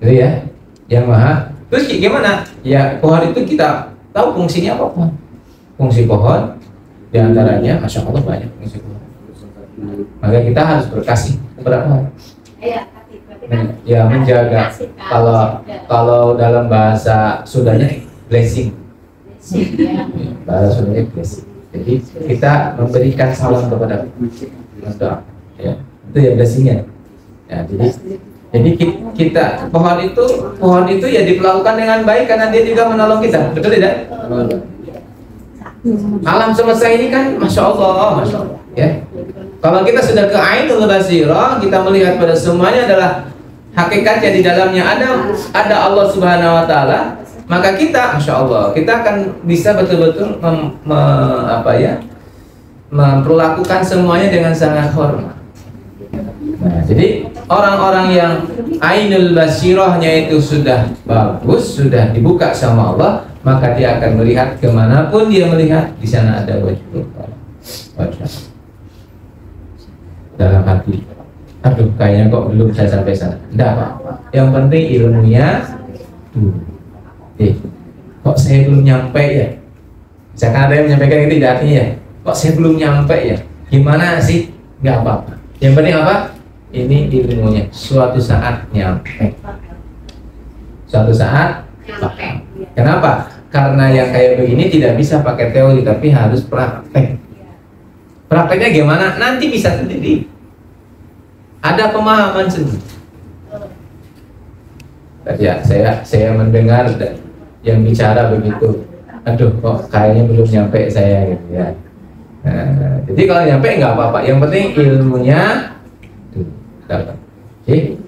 Gitu ya? Yang maha. Terus gimana? Ya, pohon itu kita tahu fungsinya apa pohon. Fungsi pohon diantaranya, Masya Allah banyak fungsi pohon. Maka kita harus berkasih kepada pohon. Ya, menjaga. Kalau dalam bahasa Sundanya blessing. Bahasa Sundanya blessing. Jadi kita memberikan salam kepada doa. Ya, itu ya blessingnya. Ya, jadi kita pohon itu ya diperlakukan dengan baik karena dia juga menolong kita. Betul tidak? Alam semesta ini kan Masya Allah, Masya Allah. Ya. Kalau kita sudah ke ainul basirah, kita melihat pada semuanya adalah hakikatnya di dalamnya ada Allah Subhanahu wa Ta'ala, maka kita Masya Allah, kita akan bisa betul-betul memperlakukan semuanya dengan sangat hormat. Nah, jadi orang-orang yang ainul basirahnya itu sudah bagus, sudah dibuka sama Allah, maka dia akan melihat kemanapun dia melihat, di sana ada wajah dalam hati. Aduh, kayaknya kok belum saya sampai sana. Tidak apa-apa. Yang penting ilmunya tuh. Kok saya belum nyampe ya? Misalkan ada yang menyampaikan itu tidak artinya ya. Kok saya belum nyampe ya? Gimana sih? Nggak apa-apa. Yang penting apa? Ini ilmunya. Suatu saat nyampe. Suatu saat nyampe. Kenapa? Karena yang kayak begini tidak bisa pakai teori, tapi harus praktek. Prakteknya gimana? Nanti bisa sendiri. Ada pemahaman sendiri. Ya, saya mendengar yang bicara begitu. Aduh, kok kayaknya belum nyampe saya gitu ya. Nah, jadi kalau nyampe nggak apa-apa. Yang penting ilmunya dapat. Oke.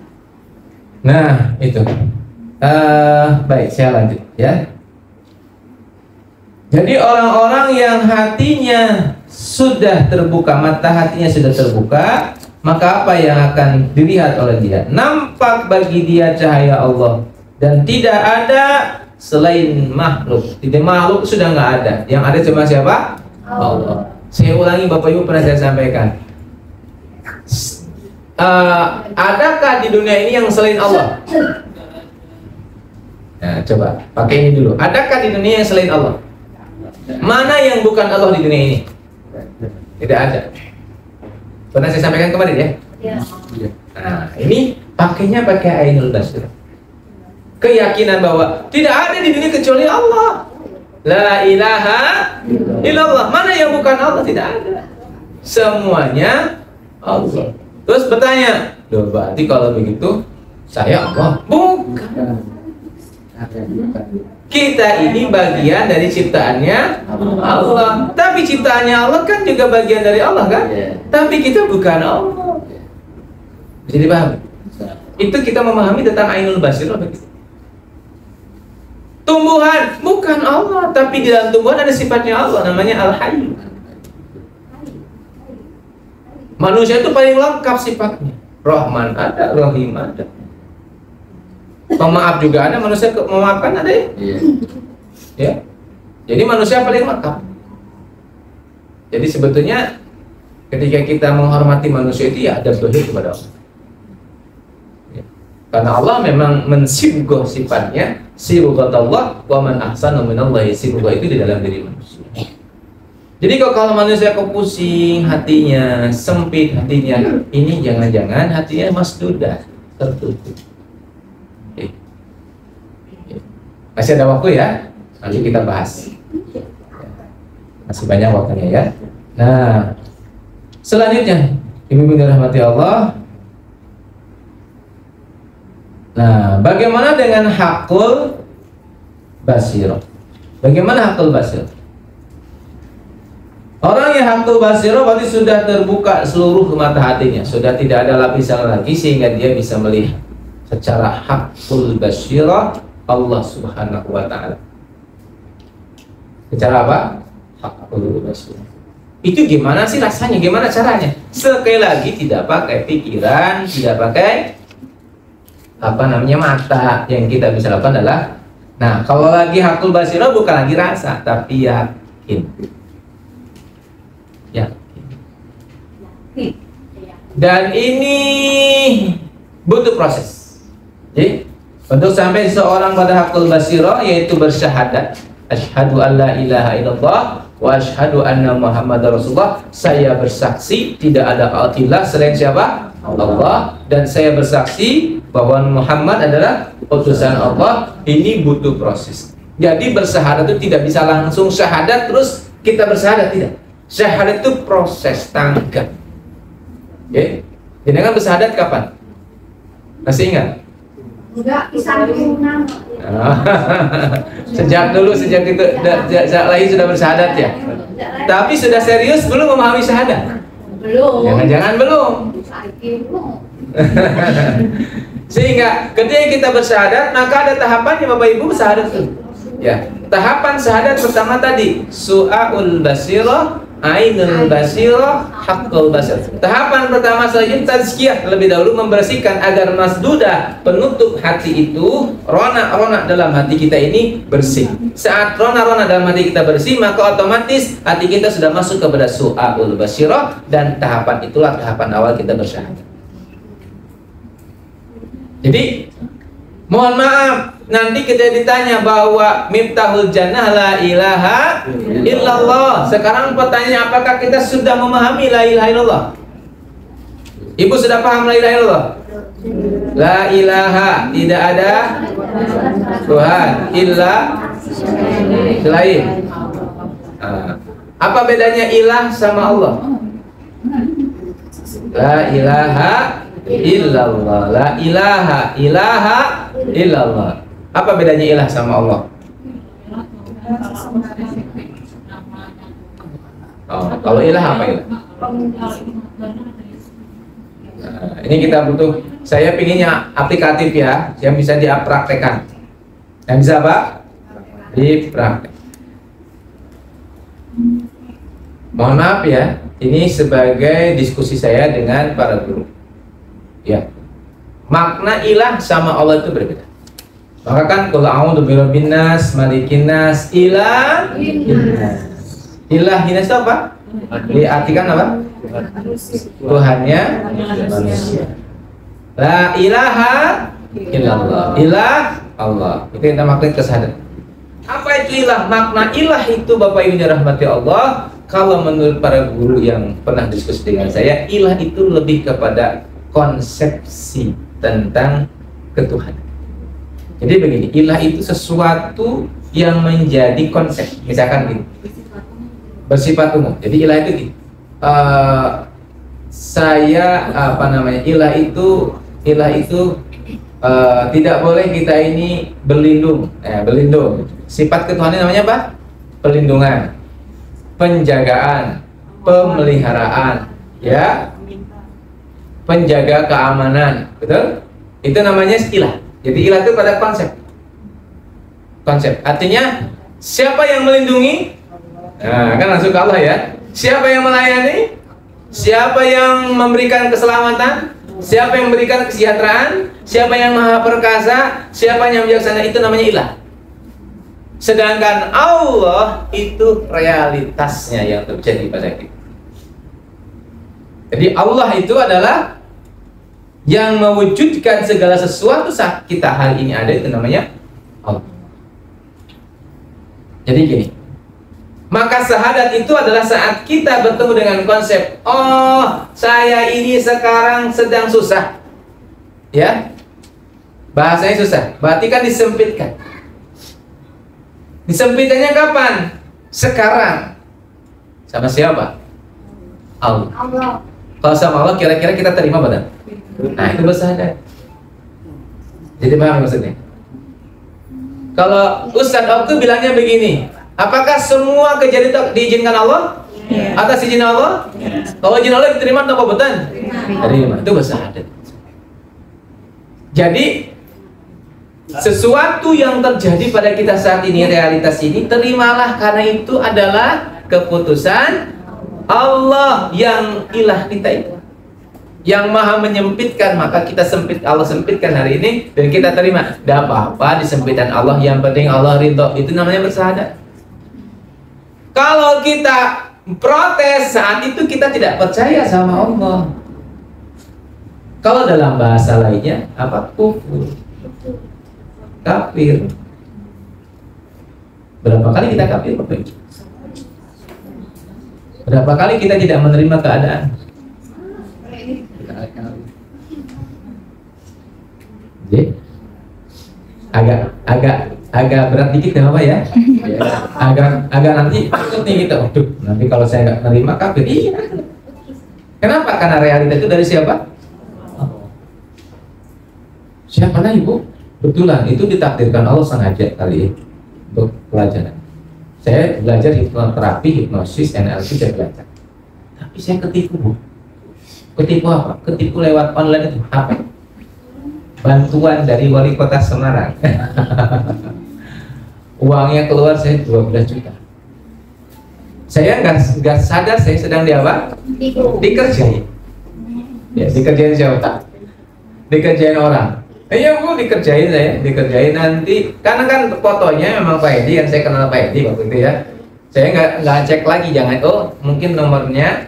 Nah, itu. Baik, saya lanjut ya. Jadi orang-orang yang hatinya sudah terbuka, mata hatinya sudah terbuka, maka apa yang akan dilihat oleh dia? Nampak bagi dia cahaya Allah, dan tidak ada selain makhluk. Tidak, makhluk sudah nggak ada. Yang ada cuma siapa? Allah. Saya ulangi, Bapak Ibu, pernah saya sampaikan. Adakah di dunia ini yang selain Allah? Nah, coba pakai ini dulu. Adakah di dunia yang selain Allah? Mana yang bukan Allah di dunia ini? Tidak ada. Pernah saya sampaikan kemarin ya? Nah, ini pakainya pakai ainul basirah. Keyakinan bahwa tidak ada di dunia kecuali Allah. La ilaha illallah. Mana yang bukan Allah? Tidak ada. Semuanya Allah. Terus bertanya, loh, berarti kalau begitu saya Allah? Bukan. Kita ini bagian dari ciptaannya Allah. Tapi ciptaannya Allah kan juga bagian dari Allah kan? Tapi kita bukan Allah. Jadi paham? Itu kita memahami tentang ainul basirah begitu. Tumbuhan bukan Allah, tapi di dalam tumbuhan ada sifatnya Allah, namanya Al-Hayy. Manusia itu paling lengkap sifatnya. Rahman ada, Rahim ada. Pemaaf juga ada, manusia memaafkan ada ya? Iya. Ya. Jadi manusia paling lengkap. Jadi sebetulnya ketika kita menghormati manusia itu ya ada tauhid kepada Allah. Ya. Karena Allah memang mensibgoh sifatnya, sibghatullah wa man ahsanu minallahi sibghah itu di dalam diri manusia. Jadi kalau manusia kok pusing hatinya, sempit hatinya, ini jangan-jangan hatinya masdudah, tertutup. Oke. Masih ada waktu ya? Nanti kita bahas. Masih banyak waktunya ya. Nah, selanjutnya, Ibu-ibu dirahmati Allah. Nah, bagaimana dengan hakul basirah? Bagaimana hakul basirah? Orang yang hakul basirah berarti sudah terbuka seluruh mata hatinya, sudah tidak ada lapisan lagi sehingga dia bisa melihat secara hakul basirah Allah Subhanahu wa taala. Secara apa? Hakul basirah. Itu gimana sih rasanya? Gimana caranya? Sekali lagi tidak pakai pikiran, tidak pakai mata. Yang kita bisa lakukan adalah, nah, kalau lagi hakul basirah bukan lagi rasa, tapi yakin. Dan ini butuh proses. Jadi untuk sampai seorang pada hakul basirah yaitu bersyahadat, asyhadu an la ilaha illallah wa asyhadu anna muhammadar rasulullah. Saya bersaksi tidak ada ilah selain siapa? Allah. Dan saya bersaksi bahwa Muhammad adalah utusan Allah. Ini butuh proses. Jadi bersyahadat itu tidak bisa langsung syahadat terus kita bersyahadat, tidak. Syahadat itu proses tangga. Oke. Jadi kan bersyahadat kapan? Masih ingat? Enggak, kisah nama. Sejak itu lahir sudah bersyahadat ya. Tapi sudah serius belum memahami syahadat? Belum. Jangan-jangan belum. Belum. Sehingga ketika kita bersyahadat, maka ada tahapannya Bapak Ibu bersyahadat itu. Ya, tahapan syahadat pertama tadi su'aul basirah, ainul basirah, haqqul basirah. Tahapan pertama saja tazkiyah, lebih dahulu membersihkan agar masdudah penutup hati itu, ronak-ronak dalam hati kita ini bersih. Saat ronak-ronak dalam hati kita bersih, maka otomatis hati kita sudah masuk kepada su'aul basirah, dan tahapan itulah tahapan awal kita bersyahadat. Jadi mohon maaf, nanti kita ditanya bahwa miftahul jannah la ilaha illallah. Sekarang pertanyaan, apakah kita sudah memahami la ilaha illallah? Ibu sudah paham la ilaha illallah? La ilaha, tidak ada Tuhan illa selain. Apa bedanya ilah sama Allah? La ilaha illallah, la ilaha illallah. Apa bedanya ilah sama Allah? Oh, kalau ilah apa ilah? Nah, ini kita butuh. Saya pinginnya aplikatif ya, yang bisa dipraktekkan. Yang bisa apa? Dipraktek. Mohon maaf ya, ini sebagai diskusi saya dengan para guru. Ya, makna ilah sama Allah itu berbeda. Maka kan qul a'udzu birabbin nas, malikin nas, ilahinas itu apa? Diartikan apa? Tuhannya manusia. La ilaha illallah. Ilah Allah. Itu kita makna kesadaran. Apa itu ilah? Makna ilah itu Bapak Ibu dirahmati Allah, kalau menurut para guru yang pernah diskusi dengan saya, ilah itu lebih kepada konsepsi tentang ketuhanan. Jadi begini, ilah itu sesuatu yang menjadi konsep. Misalkan gini, bersifat umum. Jadi ilah itu gini, ilah itu tidak boleh kita ini berlindung. Berlindung. Sifat ketuhanan namanya apa? Perlindungan, penjagaan, pemeliharaan, ya. Penjaga keamanan, betul? Itu namanya ilah. Jadi ilah itu pada konsep. Artinya siapa yang melindungi? Nah, kan langsung ke Allah ya. Siapa yang melayani? Siapa yang memberikan keselamatan? Siapa yang memberikan kesejahteraan? Siapa yang maha perkasa? Siapa yang bijaksana? Itu namanya ilah. Sedangkan Allah itu realitasnya yang terjadi pada kita. Jadi Allah itu adalah yang mewujudkan segala sesuatu saat kita hari ini ada, itu namanya Allah. Jadi gini, maka syahadat itu adalah saat kita bertemu dengan konsep, oh saya ini sekarang sedang susah, ya, bahasanya susah, berarti kan disempitkan. Disempitkannya kapan? Sekarang. Sama siapa? Allah. Kalau sama Allah kira-kira kita terima benar? Nah itu bersyahadat. Jadi paham maksudnya? Kalau Ustadz Abdu bilangnya begini, apakah semua kejadian itu diizinkan Allah? Atas izin Allah? Kalau izin Allah diterima atau betul? Terima. Itu bersyahadat. Jadi sesuatu yang terjadi pada kita saat ini, realitas ini, terimalah karena itu adalah keputusan Allah yang ilah kita itu, yang maha menyempitkan. Maka kita Allah sempitkan hari ini dan kita terima. Tidak apa-apa disempitan Allah, yang penting Allah ridho. Itu namanya bersyahadat. Kalau kita protes saat itu, kita tidak percaya sama Allah. Kalau dalam bahasa lainnya apa? Kufur, kafir. Berapa kali kita kafir? Berapa kali kita tidak menerima keadaan? Jadi agak berat dikit ya Bapak ya. Agak nanti ikut nih kita. Waduh, nanti kalau saya nggak menerima kafir. Iya. Kenapa? Karena realita itu dari siapa? Siapa lagi Bu? Betulan itu ditakdirkan Allah sengaja kali ini untuk pelajaran. Saya belajar hipnoterapi, hipnosis, NLP saya belajar. Tapi saya ketipu Bu. Ketipu apa? Ketipu lewat online itu apa? Bantuan dari wali kota Semarang. Uangnya keluar saya 12 juta. Saya nggak sadar saya sedang di apa? Dikerjain. Ya, dikerjain siapa? Dikerjain orang. Iya Bu, dikerjain saya, dikerjain nanti. Karena kan fotonya memang Pak Edi, kan saya kenal Pak Edi waktu itu ya. Saya nggak cek lagi, jangan mungkin nomornya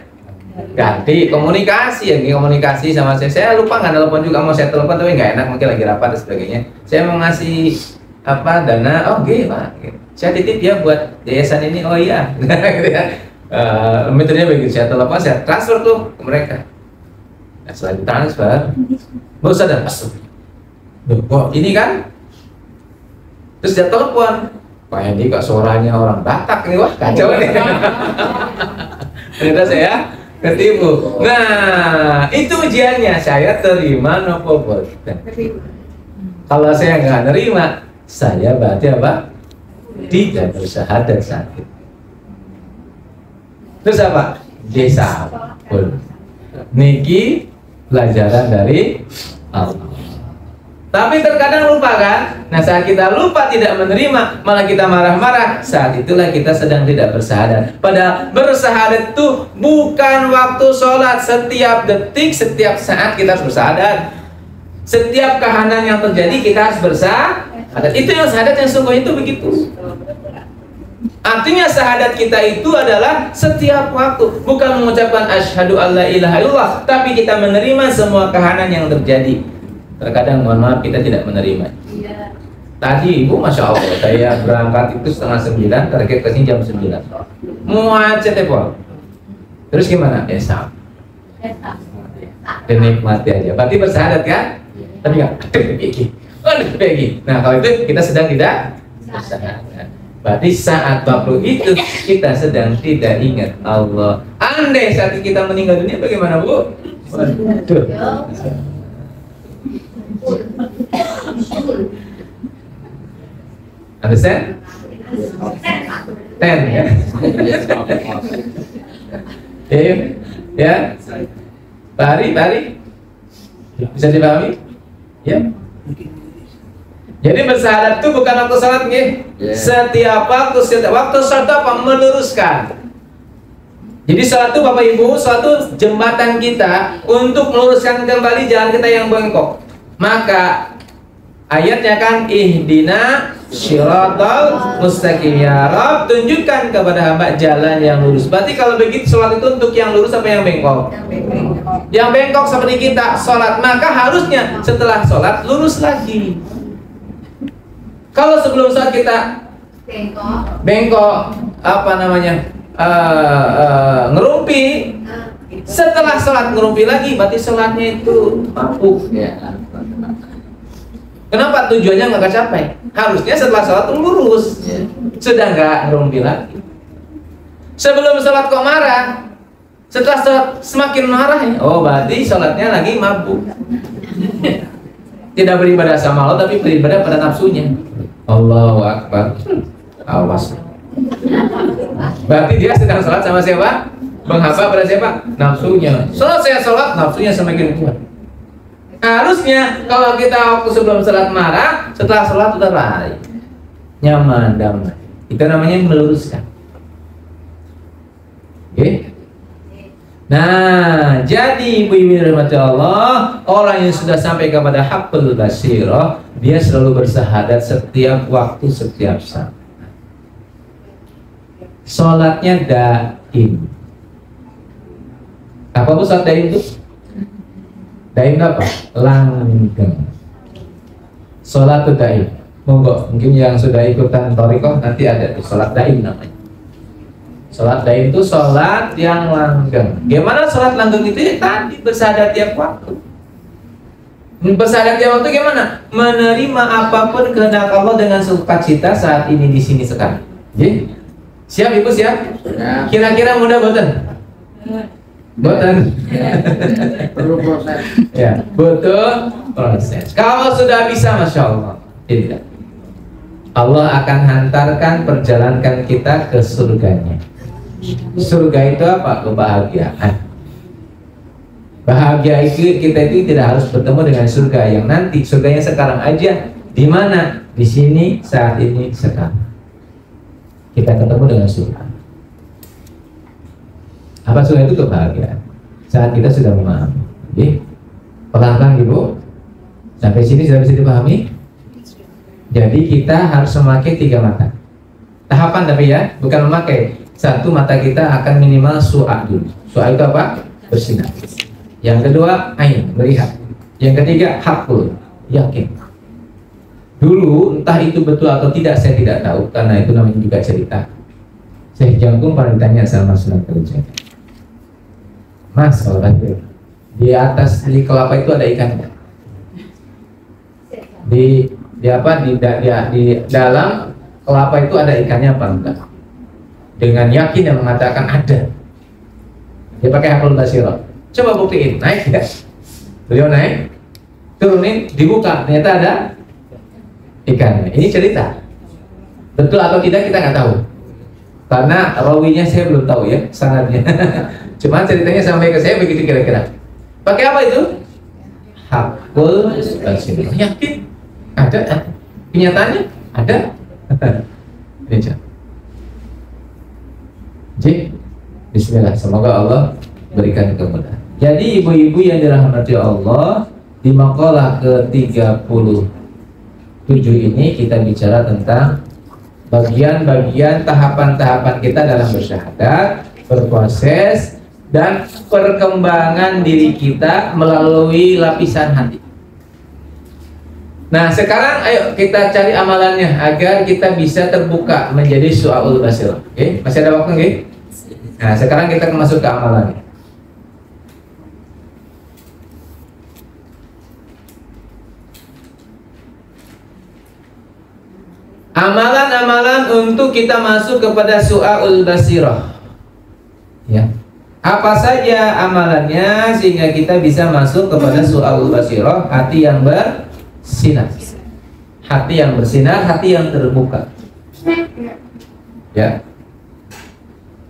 ganti, komunikasi sama saya. Saya lupa nggak telepon juga, mau saya telepon tapi nggak enak, mungkin lagi rapat dan sebagainya. Saya mau ngasih dana, Pak. Saya titip ya buat yayasan ini, oh iya, gitu ya. Metodenya begitu, saya telepon, saya transfer tuh ke mereka. Nah, setelah ditransfer, baru sadar, kok ini kan? Terus dia telepon, Pak Edi kok suaranya orang Batak nih, wah kacau nih. Ternyata saya ketipu. Nah, itu ujiannya, saya terima nopo boten. Kalau saya nggak nerima, saya berarti apa? Tidak bersyahadat sakit. Terus apa? Desa pun. Niki pelajaran dari Allah. Tapi terkadang lupa kan? Nah saat kita lupa tidak menerima, malah kita marah-marah, saat itulah kita sedang tidak bersyahadat. Padahal bersyahadat itu bukan waktu sholat, setiap detik, setiap saat kita harus bersyahadat. Setiap kahanan yang terjadi kita harus bersyahadat. Itu yang syahadat yang sungguh itu begitu. Artinya syahadat kita itu adalah setiap waktu, bukan mengucapkan asyhadu alla ilaha illallah, tapi kita menerima semua kahanan yang terjadi. Terkadang mohon maaf kita tidak menerima. Iya. Tadi Ibu Masya Allah saya berangkat itu 8:30, target kesini jam 9. Macet ya Pak. Terus gimana? Esa. Dinikmati aja. Berarti bersyahadat kan? Tapi nggak pergi. Nah kalau itu kita sedang tidak bersyahadat. Berarti saat waktu itu kita sedang tidak ingat Allah. Andai saat kita meninggal dunia bagaimana Bu? Waduh. Understand? 10 ya. Ya. Bari bisa dipahami? Ya. Jadi bersyahadat itu bukan waktu sholat nih. Setiap waktu sholat itu apa? Meluruskan. Jadi sholat itu Bapak Ibu, suatu jembatan kita untuk meluruskan kembali jalan kita yang bengkok. Maka ayatnya kan ihdina syiratal mustaqim, ya Rabb, tunjukkan kepada hamba jalan yang lurus. Berarti kalau begitu sholat itu untuk yang lurus apa yang bengkok? Yang bengkok seperti kita sholat, maka harusnya setelah sholat lurus lagi. Kalau sebelum sholat kita bengkok apa namanya ngerumpi, setelah sholat ngerumpi lagi, berarti sholatnya itu mampu. Kenapa? Tujuannya nggak tercapai. Harusnya setelah sholat lurus, sudah nggak ngerumpi lagi. Sebelum sholat kok marah, setelah sholat semakin marah, oh berarti sholatnya lagi mabuk. Tidak beribadah sama Allah, tapi beribadah pada nafsunya. Allahu Akbar. Awas. Berarti dia sedang sholat sama siapa? Menghamba pada siapa? Nafsunya. Sholat saya sholat, nafsunya semakin kuat. Harusnya kalau kita waktu sebelum sholat marah, setelah sholat udah lari, nyaman, damai. Itu namanya meluruskan. Oke? Nah, jadi ibu-ibu rahmati Allah, orang yang sudah sampai kepada haqqul basirah, dia selalu bersyahadat setiap waktu, setiap saat. Sholatnya daim. Apa itu sholat daim itu? Daim apa? Langgeng. Sholat itu daim. Monggo, mungkin yang sudah ikutan thariqah nanti ada tuh sholat daim namanya. Sholat daim itu sholat yang langgeng. Gimana sholat langgeng itu? Tadi bersyahadat tiap waktu. Bersyahadat tiap waktu gimana? Menerima apapun kehendak Allah dengan sukacita saat ini di sini sekarang. Jadi, siap Ibu, siap? Kira-kira mudah boten? Boten? Perlu proses. Ya, butuh proses. Kalau sudah bisa, Masya Allah. Tidak. Allah akan hantarkan perjalankan kita ke surganya. Surga itu apa? Kebahagiaan. Bahagia itu kita itu tidak harus bertemu dengan surga yang nanti. Surganya sekarang aja. Di mana? Di sini, saat ini, sekarang. Kita ketemu dengan surga. Apa surga itu? Kebahagiaan. Saat kita sudah memahami. Jadi, pelan-pelan Ibu. Sampai sini sudah bisa dipahami? Jadi kita harus memakai 3 mata. Tahapan tapi ya, bukan memakai. Satu, mata kita akan minimal su'a dulu. Su'a itu apa? Bersinar. Yang kedua, ain, melihat. Yang ketiga, hakul, yakin. Dulu entah itu betul atau tidak saya tidak tahu, karena itu namanya juga cerita. Syekh Jangkung pernah ditanya sama Sunan Kalijaga, Mas, kalau tadi di atas di kelapa itu ada ikannya. Di dalam kelapa itu ada ikannya apa enggak? Dengan yakin yang mengatakan ada. Dia pakai haqqul basirah. Coba buktiin, naik tidak? Beliau naik, turunin, dibuka, ternyata ada ikannya. Ini cerita. Betul atau tidak kita nggak tahu. Karena rawinya saya belum tahu ya, sanadnya. Cuma ceritanya sampai ke saya begitu kira-kira. Pakai apa itu? Haqqul basirah. Yakin? Ada. Kenyataannya ada. Ini aja. Jadi, bismillah, semoga Allah berikan kemudahan. Jadi ibu-ibu yang dirahmati Allah, di makalah ke-37 ini kita bicara tentang bagian-bagian tahapan-tahapan kita dalam bersyahadat, berproses, dan perkembangan diri kita melalui lapisan hati. Nah sekarang ayo kita cari amalannya agar kita bisa terbuka menjadi su'aul basirah. Oke, masih ada waktu nggih? Nah sekarang kita masuk ke amalannya. Amalan-amalan untuk kita masuk kepada su'aul basirah. Ya. Apa saja amalannya sehingga kita bisa masuk kepada su'aul basirah, hati yang bersinar. Hati yang bersinar, hati yang terbuka. Ya.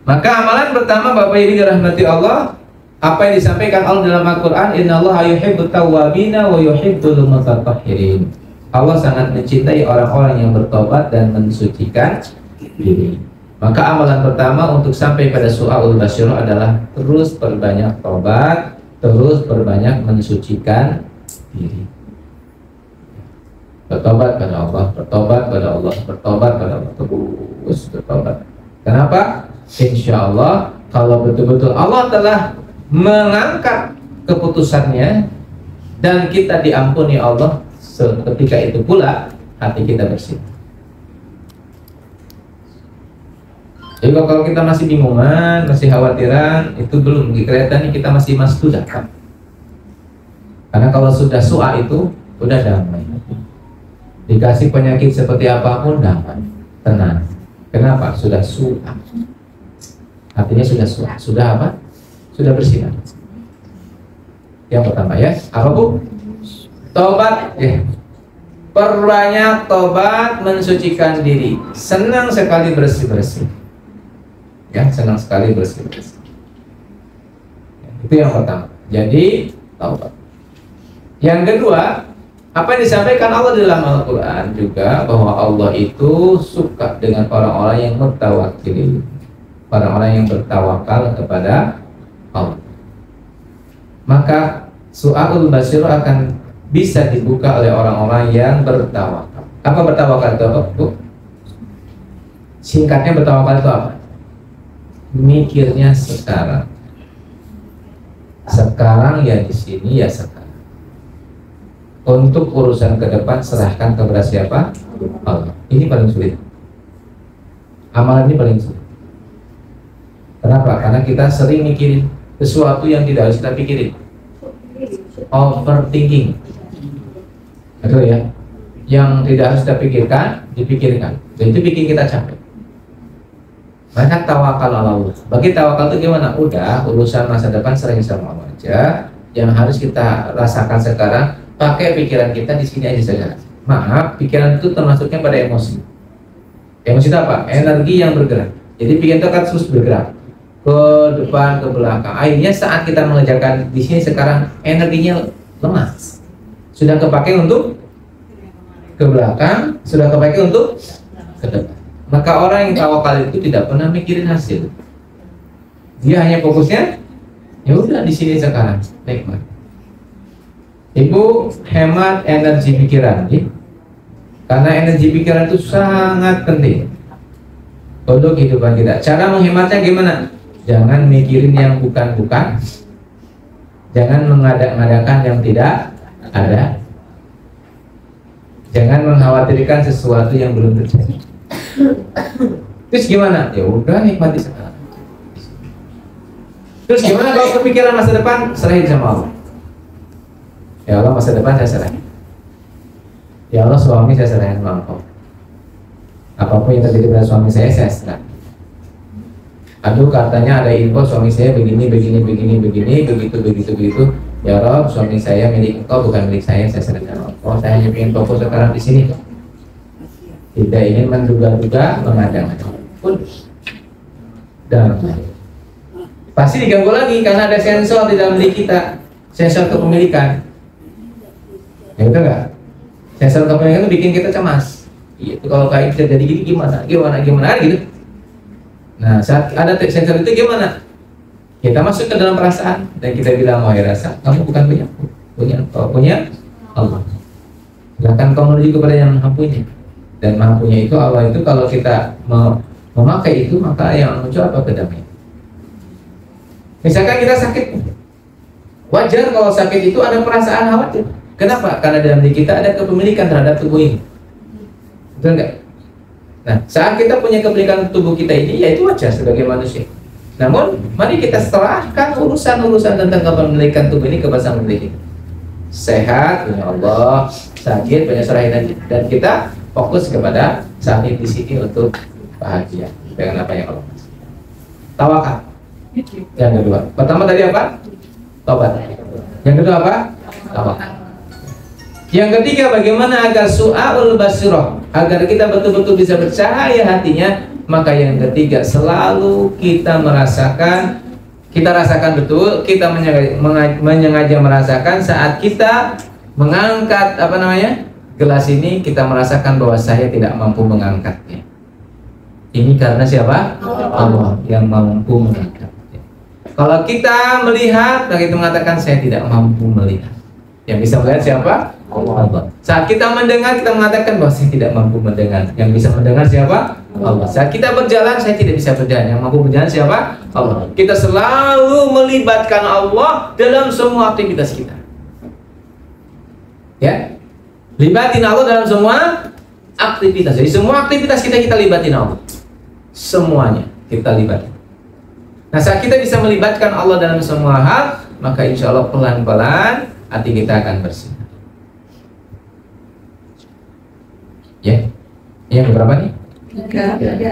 Maka amalan pertama Bapak Ibu dirahmati Allah, Apa yang disampaikan Allah dalam Al-Quran, innallaha yuhibbut tawwabina wa yuhibbul mutatahhirin. Allah sangat mencintai orang-orang yang bertobat dan mensucikan diri. Maka amalan pertama untuk sampai pada su'aul basyirah adalah terus perbanyak tobat, terus perbanyak mensucikan diri. Bertobat pada Allah, bertobat pada Allah, bertobat pada Allah, terus bertobat. Kenapa? Insya Allah kalau betul-betul Allah telah mengangkat keputusannya dan kita diampuni Allah, seketika itu pula hati kita bersih. Jadi kalau kita masih bingungan, masih khawatiran, itu belum kelihatan kita masih masdudah. Karena kalau sudah su'a itu udah damai. Dikasih penyakit seperti apapun damai, tenang. Kenapa? Sudah su'a. Artinya sudah su'a. Sudah apa? Sudah bersih. Yang pertama ya, apa Bu? Tobat ya. Perbanyak tobat, mensucikan diri. Senang sekali bersih-bersih. Ya, senang sekali bersih-bersih. Itu yang pertama. Jadi taubat. Yang kedua, apa yang disampaikan Allah dalam Al-Quran juga, bahwa Allah itu suka dengan orang-orang yang mutawakkil, orang-orang yang bertawakal kepada Allah. Maka su'aul basyirah akan bisa dibuka oleh orang-orang yang bertawakal. Apa bertawakal itu apa, Bu? Singkatnya bertawakal itu apa? Mikirnya sekarang. Sekarang ya di sini ya sekarang. Untuk urusan ke depan serahkan kepada siapa? Allah. Ini paling sulit. Amalan ini paling sulit. Kenapa? Karena kita sering mikirin sesuatu yang tidak harus kita pikirin. Overthinking. Betul ya? Yang tidak harus kita pikirkan, dipikirkan. Dan itu bikin kita capek. Maka tawakal Allah. Bagi tawakal itu gimana? Udah, urusan masa depan sering sama Allah aja. Yang harus kita rasakan sekarang, pakai pikiran kita di sini aja saja. Maaf, pikiran itu termasuknya pada emosi. Emosi itu apa? Energi yang bergerak. Jadi pikiran itu akan terus bergerak ke depan, ke belakang. Akhirnya saat kita mengerjakan di sini sekarang, energinya lemah. Sudah kepakai untuk ke belakang, sudah kepakai untuk ke depan. Maka orang yang tawakal itu tidak pernah mikirin hasil. Dia hanya fokusnya, ya udah di sini sekarang, nikmat. Ibu hemat energi pikiran, ya? Karena energi pikiran itu sangat penting untuk kehidupan kita. Cara menghematnya gimana? Jangan mikirin yang bukan-bukan, jangan mengadak-ngadakan yang tidak ada, jangan mengkhawatirkan sesuatu yang belum terjadi. Terus gimana? Ya udah nikmati sekarang. Terus gimana kalau kepikiran masa depan? Serahin sama Allah. Ya Allah, masa depan saya serahin. Ya Allah, suami saya serahin sama Engkau. Apapun yang terjadi pada suami saya serahin. Aduh, katanya ada info suami saya begini, begitu. Ya Rob, suami saya milik Engkau, bukan milik saya serahin sama Engkau. Saya hanya ingin fokus sekarang di sini. Tidak ingin menduga-duga, mengada-ngada pun dan pasti diganggu lagi karena ada sensor di dalam diri kita, sensor kepemilikan. Ya betul nggak? Sensor kepemilikan itu bikin kita cemas. Itu kalau kayak bisa jadi gini gimana gitu. Nah saat ada sensor itu gimana? Kita masuk ke dalam perasaan dan kita bilang, wahai rasa, kamu bukan punya Allah. Silahkan kamu menuju kepada yang Maha Punya. Dan Maha Punya itu Allah itu kalau kita memakai itu, maka yang muncul apa? Kedamaian. Misalkan kita sakit, wajar kalau sakit itu ada perasaan khawatir. Kenapa? Karena dalam diri kita ada kepemilikan terhadap tubuh ini. Betul nggak? Nah, saat kita punya kepemilikan tubuh kita ini, ya itu wajar sebagai manusia. Namun, mari kita serahkan urusan-urusan tentang kepemilikan tubuh ini kepada Sang Pemilik. Sehat, punya Allah. Sakit, punya serahin, dan kita fokus kepada saat ini di sini untuk bahagia dengan apa yang Allah kasih. Tawakal. Yang kedua. Pertama tadi apa? Tobat. Yang kedua apa? Tawakal. Yang ketiga, bagaimana agar su'aul basyirah, agar kita betul-betul bisa bercahaya hatinya. Maka yang ketiga, selalu kita merasakan Kita rasakan betul, kita menyengaja merasakan saat kita mengangkat gelas ini, kita merasakan bahwa saya tidak mampu mengangkatnya. Ini karena siapa? Allah yang mampu mengangkatnya. Kalau kita melihat, maka itu mengatakan saya tidak mampu melihat. Yang bisa melihat siapa? Allah. Saat kita mendengar, kita mengatakan bahwa saya tidak mampu mendengar. Yang bisa mendengar siapa? Allah. Saat kita berjalan, saya tidak bisa berjalan. Yang mampu berjalan siapa? Allah. Kita selalu melibatkan Allah dalam semua aktivitas kita. Ya, libatin Allah dalam semua aktivitas. Jadi semua aktivitas kita libatin Allah. Semuanya kita libatin. Nah, saat kita bisa melibatkan Allah dalam semua hal, maka insya Allah pelan-pelan hati kita akan bersih. Ya, yang berapa nih?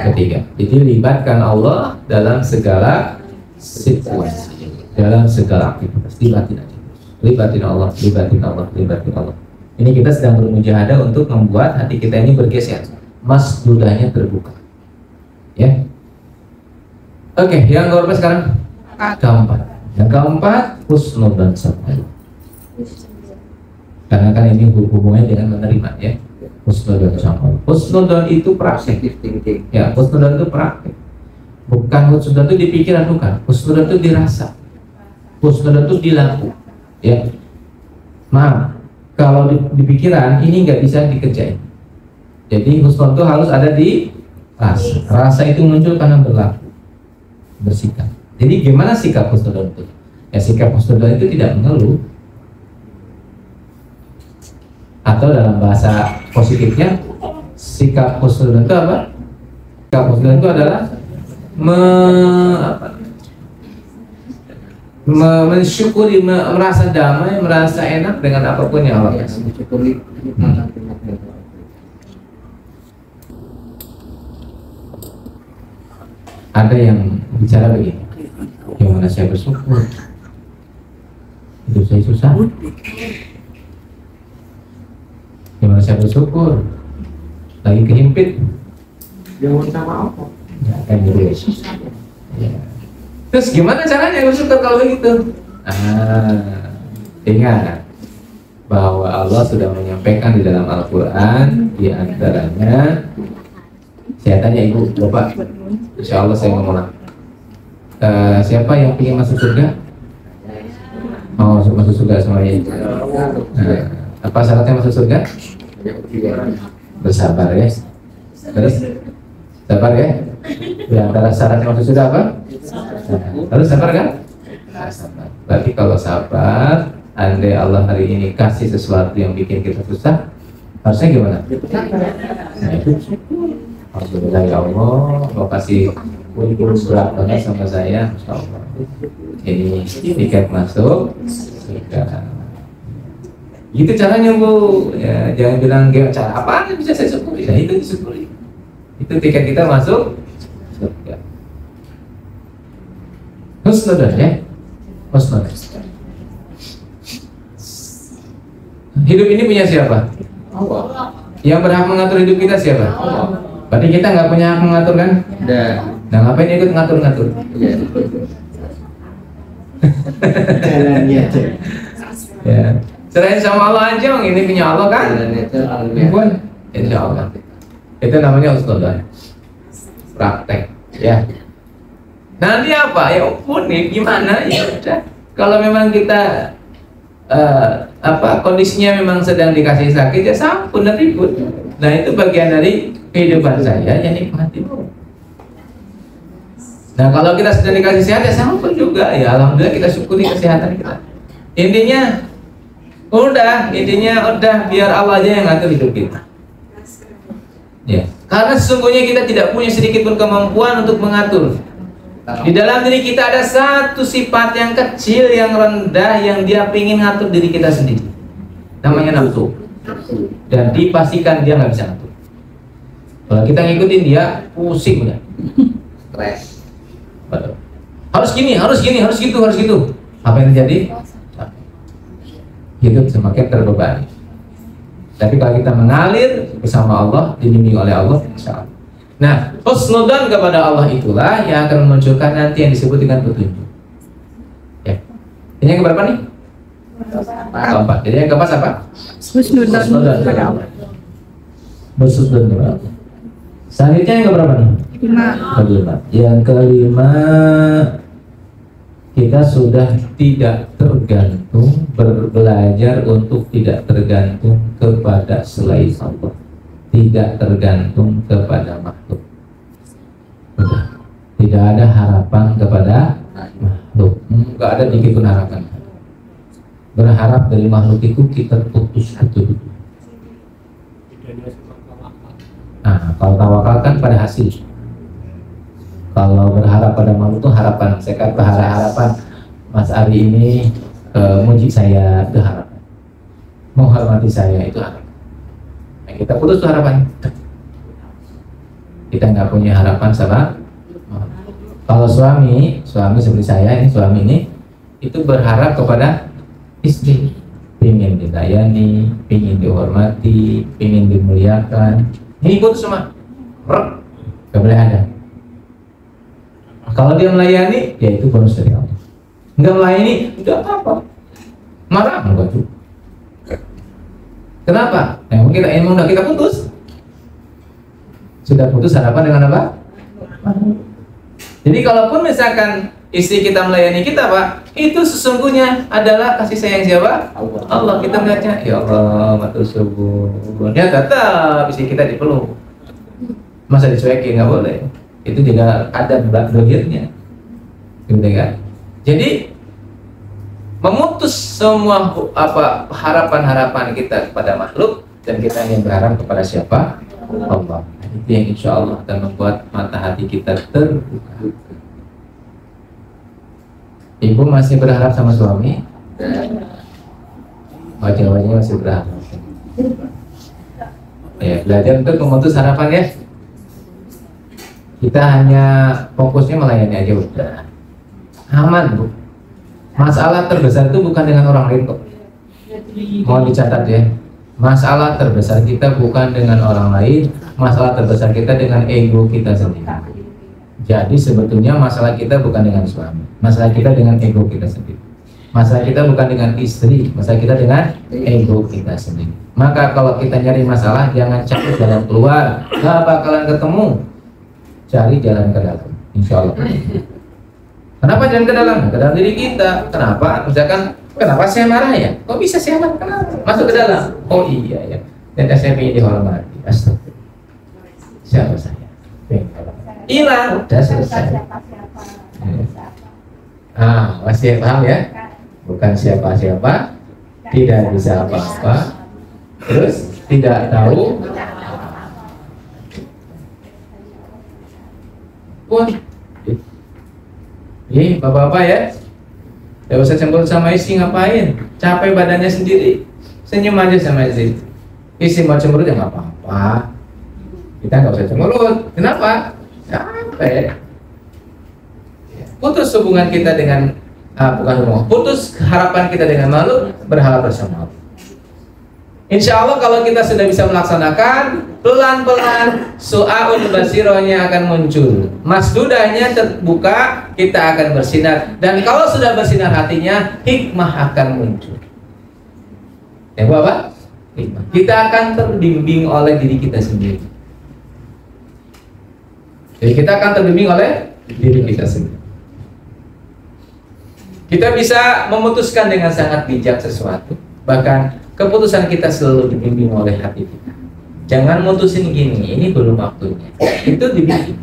Ketiga. Jadi libatkan Allah dalam segala situasi, dalam segala aktivitas. Libatin aja. Libatin Allah, libatin Allah, libatin Allah. Ini kita sedang bermujahadah untuk membuat hati kita ini bergeser, masdudahnya terbuka. Ya. Oke, yang keberapa sekarang? Keempat. Yang keempat, husnudzon sama. Karena kan ini hubungannya dengan menerima, ya. Husnudzon sama. Husnudzon itu praktek. Ya, husnudzon itu praktek. Bukan husnudzon itu di pikiran, bukan. Husnudzon itu dirasa. Husnudzon itu dilaku. Ya. Maaf, kalau di pikiran ini nggak bisa dikerjain. Jadi husnudzon itu harus ada di rasa. Rasa itu muncul karena berlaku, bersikap. Jadi gimana sikap husnudzon itu? Ya, sikap husnudzon itu tidak mengeluh. Atau dalam bahasa positifnya, sikap husnudzon itu apa? Sikap husnudzon itu adalah mensyukuri, merasa damai, merasa enak dengan apapun yang Allah kasih. Ada yang bicara begini, gimana saya bersyukur, hidup saya susah. Gimana saya bersyukur, lagi kehimpit. Jangan sama apa? Ya, kan gitu ya. Ya. Terus gimana caranya bersyukur kalau begitu? Ingat bahwa Allah sudah menyampaikan di dalam Al-Quran, di antaranya, saya tanya ibu, bapak, insya Allah saya mengulang. Siapa yang ingin masuk surga? Mau masuk surga semuanya? Apa syaratnya masuk surga? Bersabar ya. Terus sabar ya. Di antara syaratnya masuk surga apa? Harus sabar kan? Sabar. Berarti kalau sabar, andai Allah hari ini kasih sesuatu yang bikin kita susah, harusnya gimana? Nah, itu alhamdulillah ya Allah, mau kasih berat banget sama saya, Masya Allah. Ini tiket masuk surga. Gitu caranya Bu, ya, jangan bilang cara apa bisa saya syukuri, nah itu disyukuri. Itu tiket kita masuk surga. Husnudzon ya, husnudzon. Hidup ini punya siapa? Allah. Yang berhak mengatur hidup kita siapa? Allah. Berarti kita nggak punya hak mengatur kan? Nah ngapain ikut ngatur-ngatur? Jalannya aja. Ya. Serahin sama Allah aja, ini punya Allah kan? Bukan? Insya Allah. Itu namanya husnudzon. Praktek, ya. Nanti apa? Ya ampun nih, gimana? Ya udah. Kalau memang kita kondisinya memang sedang dikasih sakit, ya sampun dan ribut. Nah itu bagian dari kehidupan saya, ya nikmati. Nah kalau kita sedang dikasih sehat, ya sampun juga. Ya alhamdulillah kita syukuri kesehatan kita. Intinya udah biar Allah aja yang ngatur hidup kita. Ya, karena sesungguhnya kita tidak punya sedikit pun kemampuan untuk mengatur. Di dalam diri kita ada satu sifat yang kecil, yang rendah, yang dia ingin ngatur diri kita sendiri. Namanya nafsu. Dan dipastikan dia nggak bisa ngatur. Kalau kita ngikutin dia, pusing udah. Stres. Harus gini, harus gitu. Apa yang terjadi? Hidup semakin terbebani. Tapi kalau kita mengalir bersama Allah, dibimbing oleh Allah, insya Allah. Nah, husnudzon kepada Allah itulah yang akan memunculkan nanti yang disebut dengan petunjuk. Ini yang keberapa nih? Keempat. Jadi yang keempat apa? Husnudzon pada Allah. Husnudzon kepada Allah. Selanjutnya yang keberapa nih? 5. Kelima. Yang kelima, kita sudah tidak tergantung, belajar untuk tidak tergantung kepada selain Allah, tidak tergantung kepada makhluk. Udah. Tidak ada harapan kepada makhluk, nggak ada dikit pun harapan. Berharap dari makhluk itu kita putus betul. Nah, kalau tawakal kan pada hasil. Kalau berharap pada makhluk itu harapan. Saya kata harapan Mas Ari ini muji saya itu harapan, menghormati saya itu harapan. Nah, kita putus tuh harapan. Kita nggak punya harapan sama. Kalau suami seperti saya ini, suami ini itu berharap kepada istri, ingin dilayani, ingin dihormati, ingin dimuliakan. Ini putus semua, nggak boleh ada. Kalau dia melayani, ya itu bonus dari Allah. Nggak melayani, nggak apa-apa. Marah enggak juga. Kenapa? Nah, mungkin kita putus. Sudah putus harapan dengan apa? Jadi kalaupun misalkan istri kita melayani kita, Pak, itu sesungguhnya adalah kasih sayang siapa? Allah. Kita melihatnya, ya Allah, matur subuh. Ya tetap istri kita dipeluk. Masa dicuekin, nggak boleh. Itu juga ada dohirnya, gitu kan? Jadi memutus semua harapan-harapan kita kepada makhluk dan kita ingin berharap kepada siapa? Allah. Itu yang insya Allah akan membuat mata hati kita terbuka. Ibu masih berharap sama suami? Wajah-wajahnya masih berharap. Ya, belajar untuk memutus harapan ya. Kita hanya fokusnya melayani aja udah. Aman, Bu. Masalah terbesar itu bukan dengan orang lain kok. Mohon dicatat ya. Masalah terbesar kita bukan dengan orang lain, masalah terbesar kita dengan ego kita sendiri. Jadi sebetulnya masalah kita bukan dengan suami, masalah kita dengan ego kita sendiri. Masalah kita bukan dengan istri, masalah kita dengan ego kita sendiri. Maka kalau kita nyari masalah, jangan cari jalan keluar, gak bakalan ketemu. Cari jalan ke dalam, insya Allah. Kenapa jalan ke dalam? Ke dalam diri kita. Kenapa? Misalkan, kenapa saya marah ya? Kok bisa saya marah? Kenapa? Masuk ke dalam. Oh iya ya. Dan saya ingin dihormati. Astagfirullah. Siapa saya? Hilang. Udah selesai. Masih paham ya? Bukan siapa-siapa, tidak bisa apa-apa, terus tidak tahu. Pun, bapak-bapak ya, tidak usah cemburu sama istri, ngapain? Capek badannya sendiri, senyum aja sama istri. Istri mau cemburu ya nggak apa-apa, kita nggak usah cemburu. Kenapa? Capek. Putus hubungan kita dengan putus harapan kita dengan makhluk, berharap bersama Allah. Insya Allah kalau kita sudah bisa melaksanakan, pelan-pelan su'aun basirohnya akan muncul, masdudahnya terbuka, kita akan bersinar. Dan kalau sudah bersinar hatinya, hikmah akan muncul. Ya Bu apa? Hikmah. Kita akan terbimbing oleh diri kita sendiri. Jadi kita akan terbimbing oleh diri kita sendiri. Kita bisa memutuskan dengan sangat bijak sesuatu. Bahkan keputusan kita selalu dibimbing oleh hati kita. Jangan mutusin gini, ini belum waktunya. Itu dibimbing.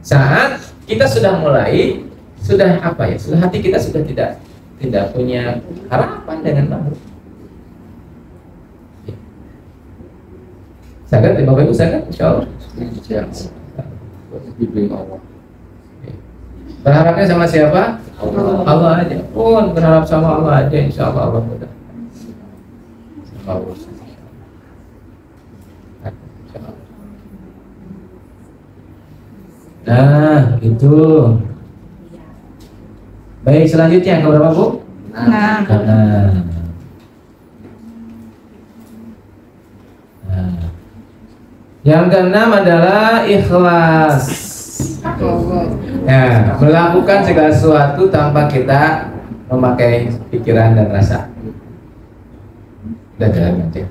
Saat kita sudah mulai, sudah hati kita sudah tidak punya harapan dengan makhluk. Sadar, Bapak Ibu sadar? Insya Allah. Dibimbing Allah. Berharapnya sama siapa? Allah aja. Pun berharap sama Allah aja, insya Allah Allah mudah. Nah, itu. Baik, selanjutnya yang keberapa Bu? Nah. Yang keenam adalah ikhlas. Ya, melakukan segala sesuatu tanpa kita memakai pikiran dan rasa. Udah jalan aja.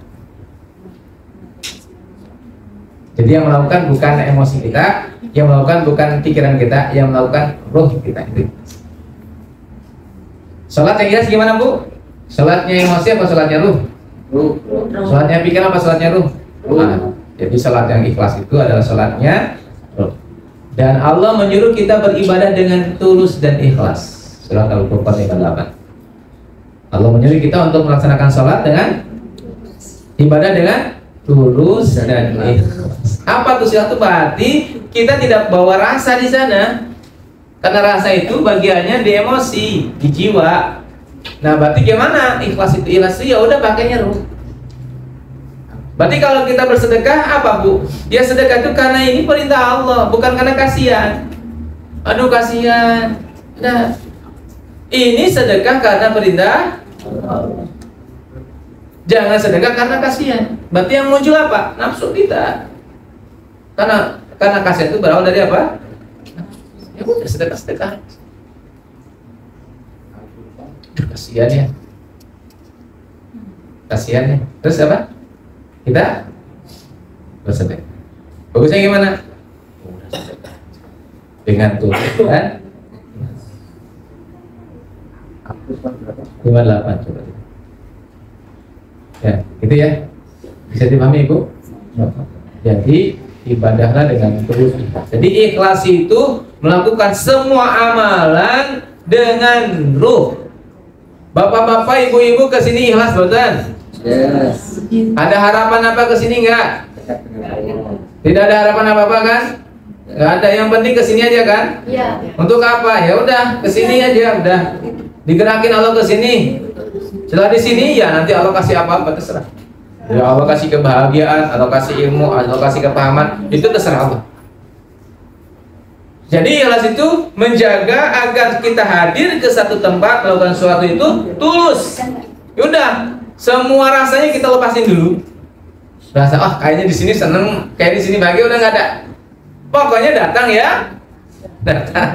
Jadi yang melakukan bukan emosi kita, yang melakukan bukan pikiran kita, yang melakukan ruh kita itu. Sholat yang ikhlas gimana Bu? Sholatnya emosi apa sholatnya ruh? Sholatnya pikiran apa sholatnya ruh? Nah, jadi sholat yang ikhlas itu adalah sholatnya ruh. Dan Allah menyuruh kita beribadah dengan tulus dan ikhlas. Surah Al-Furqan ayat 8. Allah menyuruh kita untuk melaksanakan sholat dengan ibadah dengan tulus dan ikhlas. Apa tuh sila itu? Berarti kita tidak bawa rasa di sana, karena rasa itu bagiannya di emosi, di jiwa. Nah, berarti gimana ikhlas itu? Ikhlas itu ya udah pakainya ruh. Berarti kalau kita bersedekah apa Bu? Ya sedekah itu karena ini perintah Allah, bukan karena kasihan. Aduh kasihan. Nah, ini sedekah karena perintah Allah. Jangan sedekah karena kasihan. Berarti yang muncul apa? Nafsu kita. Karena kasihan itu berawal dari apa? Ya udah sedekah. Kasihan ya. Kasihan ya. Terus apa? Kita bersedekah. Bagusnya gimana? Dengan tulus dan 58 coba. Ya, gitu ya. Bisa dipahami Ibu? Jadi ibadahlah dengan tulus ikhlas. Jadi ikhlas itu melakukan semua amalan dengan ruh. Bapak-bapak, ibu-ibu kesini ikhlas betul? Yes. Ada harapan apa kesini enggak? Tidak ada harapan apa-apa kan? Enggak ada, yang penting kesini aja kan? Iya. Untuk apa? Ya udah, kesini aja udah. Digerakin Allah ke sini. Setelah di sini ya nanti Allah kasih apa-apa terserah. Ya Allah kasih kebahagiaan, Allah kasih ilmu, Allah kasih kepahaman, itu terserah Allah. Jadi ikhlas itu menjaga agar kita hadir ke satu tempat melakukan sesuatu itu tulus. Yaudah, semua rasanya kita lepasin dulu. Rasa kayaknya di sini seneng, kayak di sini bahagia udah nggak ada. Pokoknya datang ya, datang.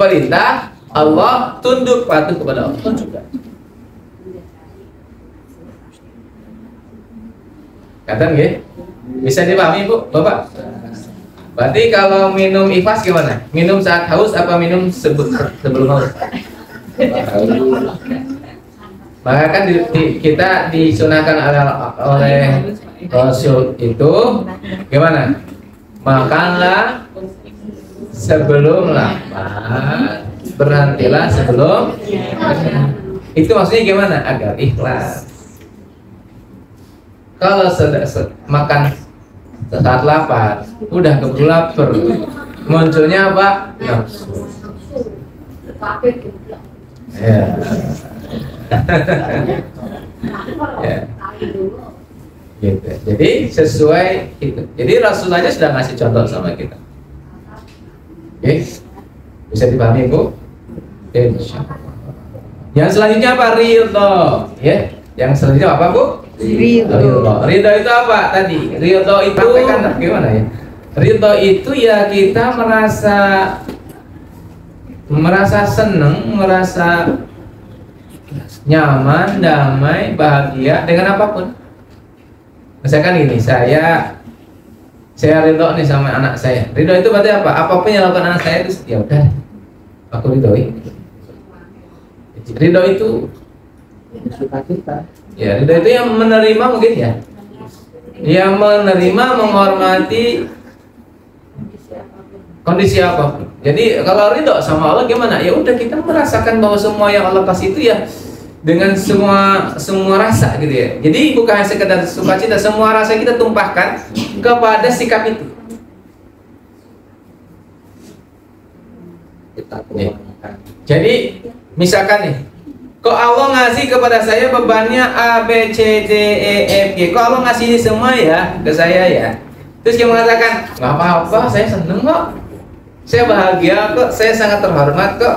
Perintah Allah, tunduk patuh kepada Allah juga. Kata nggih? Bisa dipahami Bu, Bapak? Berarti kalau minum ikhlas gimana? Minum saat haus apa minum sebelum haus? Maka kan kita disunahkan oleh Rasul itu gimana? Makanlah sebelum lapar, berhentilah sebelum. Itu maksudnya gimana? Agar ikhlas. Kalau makan saat lapar, udah keburu lapar, munculnya apa? Nafsu. Ya. Ya. Gitu. Jadi sesuai itu. Jadi Rasulullah sudah ngasih contoh sama kita. Oke, bisa dipahami Bu? Insyaallah. Yang selanjutnya apa? Ridho. Ya. Yang selanjutnya apa Bu? Ridho. Ridho itu apa tadi? Ridho itu gimana ya? Ridho itu ya kita merasa senang, merasa nyaman, damai, bahagia dengan apapun. Misalkan gini, saya ridho nih sama anak saya. Ridho itu berarti apa? Apapun yang dilakukan anak saya itu ya udah, aku ridhoi. Ridho itu Sukacita. ya, ridho itu yang menerima mungkin ya, yang menerima, menghormati kondisi apapun. Jadi kalau ridho sama Allah gimana? Ya udah, kita merasakan bahwa semua yang Allah kasih itu ya dengan semua rasa gitu ya. Jadi bukan hanya sekedar sukacita, semua rasa kita tumpahkan kepada sikap itu. Ya. Jadi misalkan nih, kok Allah ngasih kepada saya bebannya A, B, C, D, E, F, G. Kok Allah ngasih ini semua ya ke saya ya. Terus dia mengatakan, nggak apa-apa, saya seneng kok, saya bahagia kok, saya sangat terhormat kok,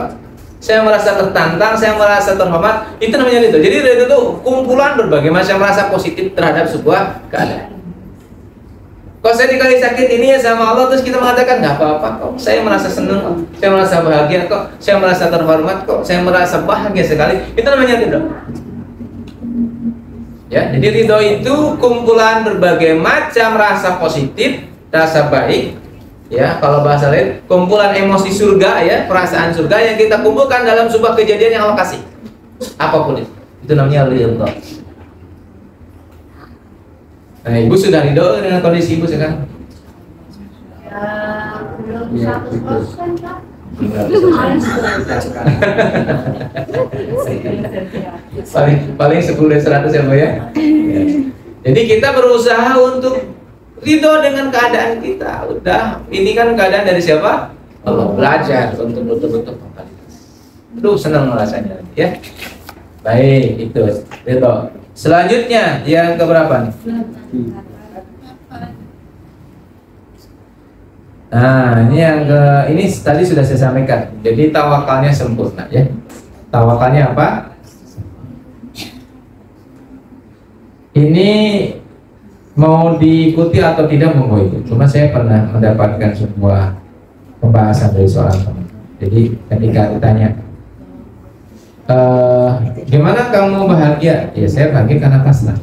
saya merasa tertantang, saya merasa terhormat. Itu namanya ridho. Jadi ridho itu kumpulan berbagai macam rasa positif terhadap sebuah keadaan. Kalau saya dikali sakit ini ya sama Allah, terus kita mengatakan nggak apa-apa kok, saya merasa senang kok, saya merasa bahagia kok, saya merasa terhormat kok, saya merasa bahagia sekali, itu namanya ridho. Ya, jadi ridho itu kumpulan berbagai macam rasa positif, rasa baik. Ya, kalau bahasa lain, kumpulan emosi surga ya, perasaan surga yang kita kumpulkan dalam sebuah kejadian yang Allah kasih. Apapun itu namanya ridho. Nah, ibu sudah ridho dengan kondisi ibu sekarang? Ya, belum Ya, 100% Pak. paling 10 dari 100 ya Bu ya. Jadi kita berusaha untuk ridho dengan keadaan kita. Udah, ini kan keadaan dari siapa? Allah. Belajar untuk betul-betul totalitas. Aduh, senang rasanya ya. Baik, itu ridho. Selanjutnya yang keberapa nih? Nah, ini yang ini tadi sudah saya sampaikan. Jadi tawakalnya sempurna ya. Tawakalnya apa? Ini mau diikuti atau tidak mau itu. Cuma saya pernah mendapatkan sebuah pembahasan dari seorang teman. Jadi ketika ditanya, gimana kamu bahagia? Ya saya bahagia karena pasrah.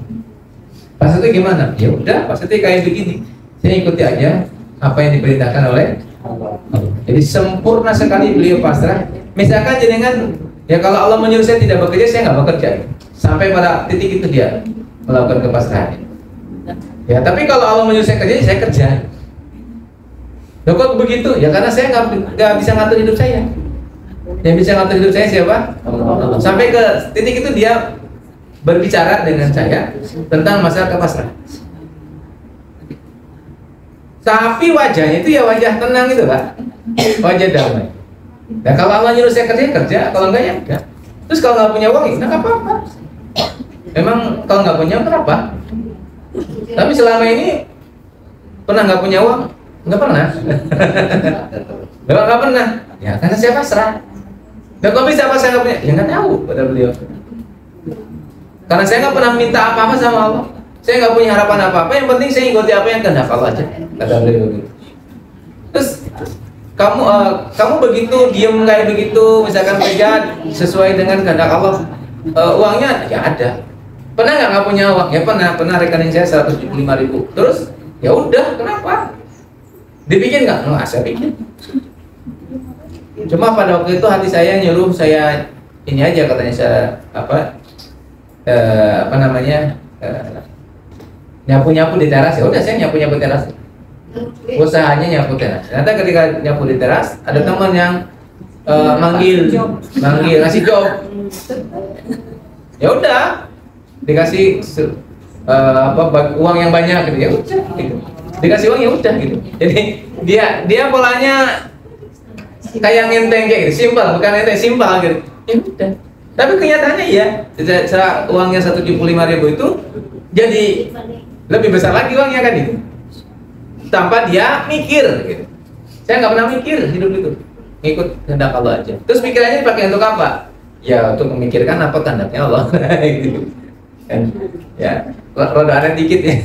Pasrah itu gimana? Ya udah, pasrah itu kayak begini. Saya ikuti aja apa yang diperintahkan oleh Allah. Jadi sempurna sekali beliau pasrah. Misalkan jenengan, ya kalau Allah menyuruh saya tidak bekerja, saya nggak bekerja. Sampai pada titik itu dia melakukan kepasrahan. Ya, tapi kalau Allah menyuruh saya kerja. Loh kok begitu? Ya karena saya nggak bisa ngatur hidup saya. Yang bisa ngatur hidup saya siapa? Allah. Sampai ke titik itu dia berbicara dengan saya tentang masalah kepasrahan. Tapi wajahnya itu ya wajah tenang itu Pak, wajah damai. Nah kalau Allah nyuruh saya kerja, kalau enggak ya enggak. Terus kalau nggak punya uang ya enggak apa-apa. Memang kalau nggak punya kenapa? Tapi selama ini pernah nggak punya uang? Nggak pernah. Memang nggak pernah. Ya karena saya pasrah. Dan kok bisa apa saya nggak punya? Ya nggak tahu kata beliau. Karena saya nggak pernah minta apa-apa sama Allah. Saya nggak punya harapan apa-apa, yang penting saya ikuti apa yang kehendak Allah aja, kata beliau begitu. Terus kamu begitu diem kayak begitu, misalkan kerja sesuai dengan kehendak Allah, uangnya ya ada. Pernah nggak punya uang? Ya pernah rekening saya 175.000. Terus ya udah, kenapa? Dibikin nggak? Nggak, saya bikin. Cuma pada waktu itu hati saya nyuruh saya ini aja katanya saya nyapu-nyapu di teras. Ya udah saya nyapu-nyapu teras. Usahanya nyapu teras. Ternyata ketika nyapu di teras ada teman yang manggil ngasih job. Ya udah dikasih uang yang banyak gitu. Ya udah gitu. Dikasih uang ya udah gitu. Jadi dia polanya kayak ngenteng kayak gitu, simpel, bukan enteng, simpel gitu. Ya udah. Tapi kenyataannya ya, uangnya 175.000 itu jadi lebih besar lagi uangnya kan itu, tanpa dia mikir gitu. Saya nggak pernah mikir hidup itu, ngikut kehendak Allah aja. Terus pikirannya dipakai untuk apa? Ya untuk memikirkan apa kehendaknya Allah. Gitu. Kan? Ya, rada aneh dikit ya.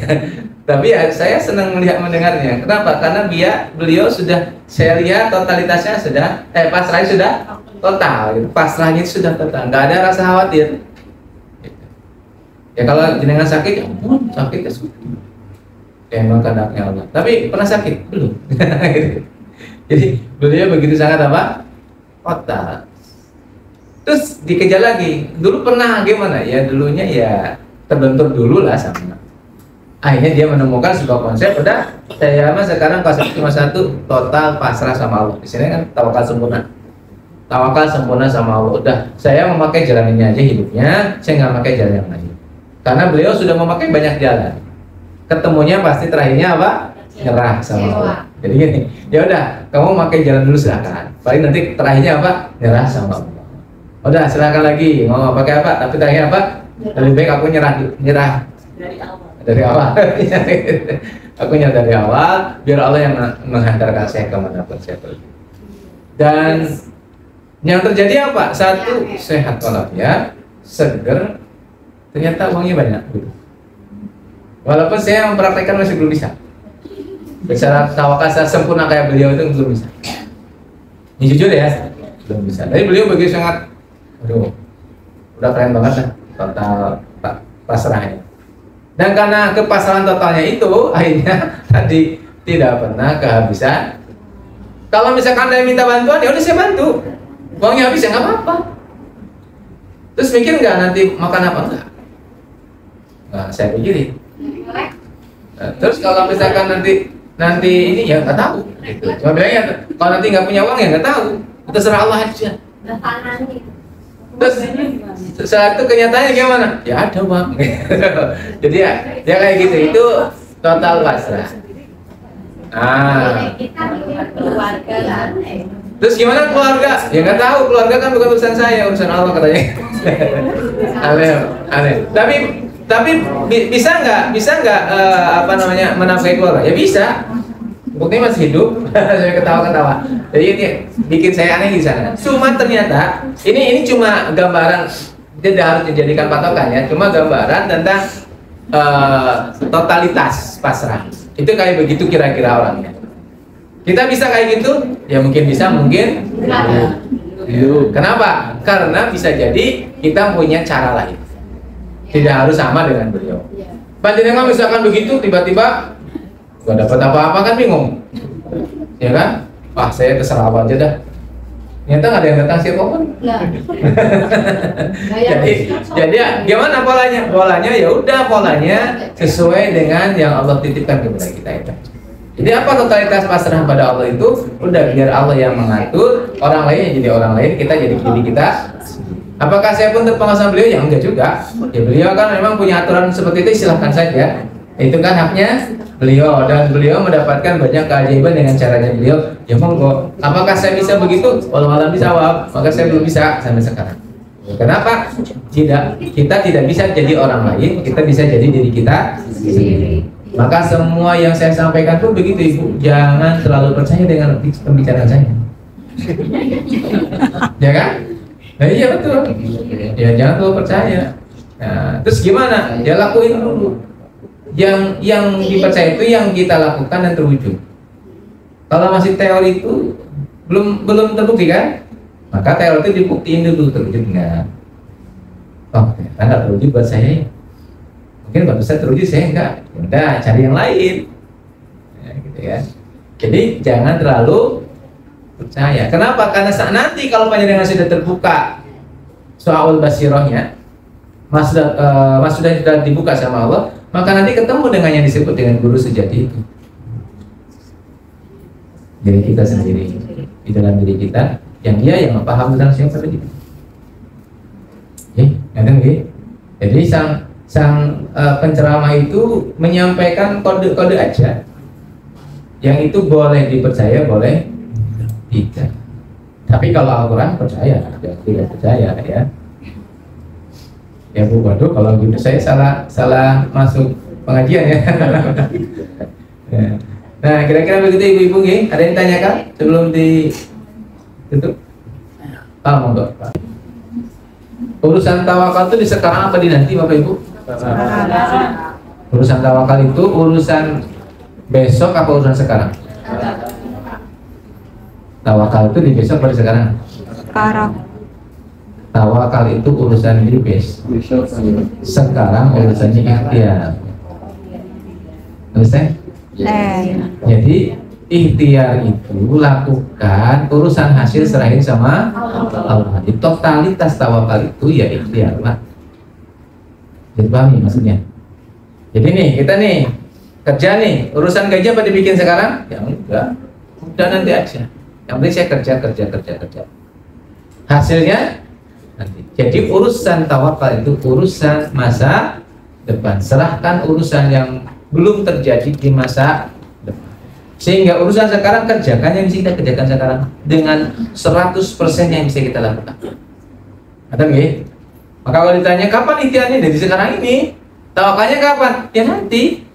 Tapi ya, saya senang mendengarnya. Kenapa? Karena beliau sudah, saya lihat totalitasnya sudah, pasrahnya sudah total. Gitu. Pasrahnya sudah total, nggak ada rasa khawatir. Ya kalau jenengan sakit, ya ampun, sakit ya sudah. Ya emang kehendaknya Allah. Tapi pernah sakit? Belum. Jadi beliau begitu sangat apa? Total. Terus dikejar lagi. Dulu pernah gimana? Ya dulunya ya terbentur dulu lah sama. Akhirnya dia menemukan sebuah konsep. Udah, saya mah sekarang cuma satu, total pasrah sama Allah. Di sini kan tawakal sempurna. Tawakal sempurna sama Allah. Udah, saya memakai jalan ini aja hidupnya. Saya nggak pakai jalan yang lain. Karena beliau sudah memakai banyak jalan. Ketemunya pasti terakhirnya apa? Nyerah sama Allah. Jadi gini, ya udah, kamu pakai jalan dulu silakan. Paling nanti terakhirnya apa? Nyerah sama Allah. Udah, silakan lagi. Mau pakai apa? Tapi terakhir apa? Lebih baik aku nyerah dari awal. Aku nyerah dari awal, biar Allah yang menghantarkan saya kemanapun saya pergi. Dan yang terjadi apa? Satu, sehat walafiat, seger. Ternyata uangnya banyak. Walaupun saya mempraktekkan masih belum bisa. Bicara tawakal secara sempurna kayak beliau itu belum bisa. Ini jujur ya, belum bisa. Tapi beliau begitu sangat, aduh, udah keren banget lah, total pasrahnya. Dan karena kepasrahan totalnya itu, akhirnya tadi tidak pernah kehabisan. Kalau misalkan ada yang minta bantuan, ya udah saya bantu. Uangnya habis ya nggak apa-apa. Terus mikir nggak nanti makan apa enggak? Nah, saya pikirin. Nah, terus kalau misalkan nanti ini ya nggak tahu. Gitu. Cuma bilangnya kalau nanti nggak punya uang ya nggak tahu. Terserah Allah aja. Terus saat itu kenyataannya gimana? Ya ada uang. Jadi ya kayak gitu. Itu total pasrah. Terus gimana keluarga? Ya nggak tahu, keluarga kan bukan urusan saya, urusan Allah katanya. aneh. Tapi bisa nggak menafkahi keluarga? Ya bisa. Buktinya masih hidup. Saya ketawa-ketawa. Jadi ini bikin saya aneh di sana. Cuma ternyata ini cuma gambaran, tidak harus dijadikan patokan ya. Cuma gambaran tentang totalitas pasrah. Itu kayak begitu kira-kira orangnya. Kita bisa kayak gitu? Ya mungkin bisa, mungkin kenapa? Karena bisa jadi kita punya cara lain. Tidak harus sama dengan beliau. Panjenengan misalkan begitu, tiba-tiba gak dapat apa-apa kan bingung, ya kan? Wah saya terserah apa aja dah. Ternyata nggak ada yang datang siapa pun. jadi gimana polanya? Polanya ya udah polanya sesuai dengan yang Allah titipkan kepada kita itu. Jadi apa totalitas pasrah pada Allah itu? Udah biar Allah yang mengatur, orang lain yang jadi orang lain, kita jadi diri kita. Apakah saya pun terpengaruh sama beliau? Ya enggak juga. Ya beliau kan memang punya aturan seperti itu, silahkan saja. Itu kan haknya beliau, dan beliau mendapatkan banyak keajaiban dengan caranya beliau. Ya monggo. Apakah saya bisa begitu? Walau alam bisawab. Maka saya belum bisa sampai sekarang. Kenapa? Tidak. Kita tidak bisa jadi orang lain. Kita bisa jadi diri kita sendiri. Maka semua yang saya sampaikan pun begitu Ibu. Jangan terlalu percaya dengan pembicaraan saya. Ya kan? Nah iya betul. Ya jangan terlalu percaya. Nah, terus gimana? Ya lakuin dulu. Yang dipercaya itu yang kita lakukan dan terwujud. Kalau masih teori itu belum terbukti kan? Maka teori itu dibuktiin dulu terwujud enggak. Oh, enggak terwujud buat saya. Mungkin nggak bisa terwujud saya enggak. Udah cari yang lain. Ya, gitu ya. Jadi jangan terlalu percaya. Kenapa? Karena nanti kalau panjenengan sudah terbuka soal basirohnya, sudah dibuka sama Allah, maka nanti ketemu dengan yang disebut dengan guru sejati itu. Jadi kita sendiri di dalam diri kita, yang dia yang paham tentang siapa tadi. Jadi sang penceramah itu menyampaikan kode-kode aja, yang itu boleh dipercaya, boleh tidak. Tapi kalau Al-Quran percaya, tidak percaya ya. Ya Bu, waduh kalau gitu saya salah masuk pengajian ya. Nah kira-kira begitu Ibu-ibu ya. Ada yang tanyakan sebelum ditutup? Monggo Pak. Urusan tawakal itu di sekarang apa di nanti Bapak Ibu? Urusan tawakal itu urusan besok apa urusan sekarang? Tawakal itu di besok atau di sekarang? Sekarang. Tawakal itu urusan di besok. Sekarang urusannya ikhtiar. Selesai? Jadi ikhtiar itu lakukan, urusan hasil serahin sama Allah. Di totalitas tawakal itu ya ikhtiar lah. Jadi pahami maksudnya. Jadi nih kita nih kerja nih, urusan gaji apa dibikin sekarang? Ya enggak, udah nanti aja. Yang penting saya kerja. Hasilnya nanti. Jadi urusan tawakal itu urusan masa depan. Serahkan urusan yang belum terjadi di masa depan. Sehingga urusan sekarang kerjakan yang bisa kita kerjakan sekarang dengan 100% yang bisa kita lakukan. Ada nggak? Maka kalau ditanya kapan ikhtiarnya dari sekarang ini, tawakalnya kapan? Ya nanti.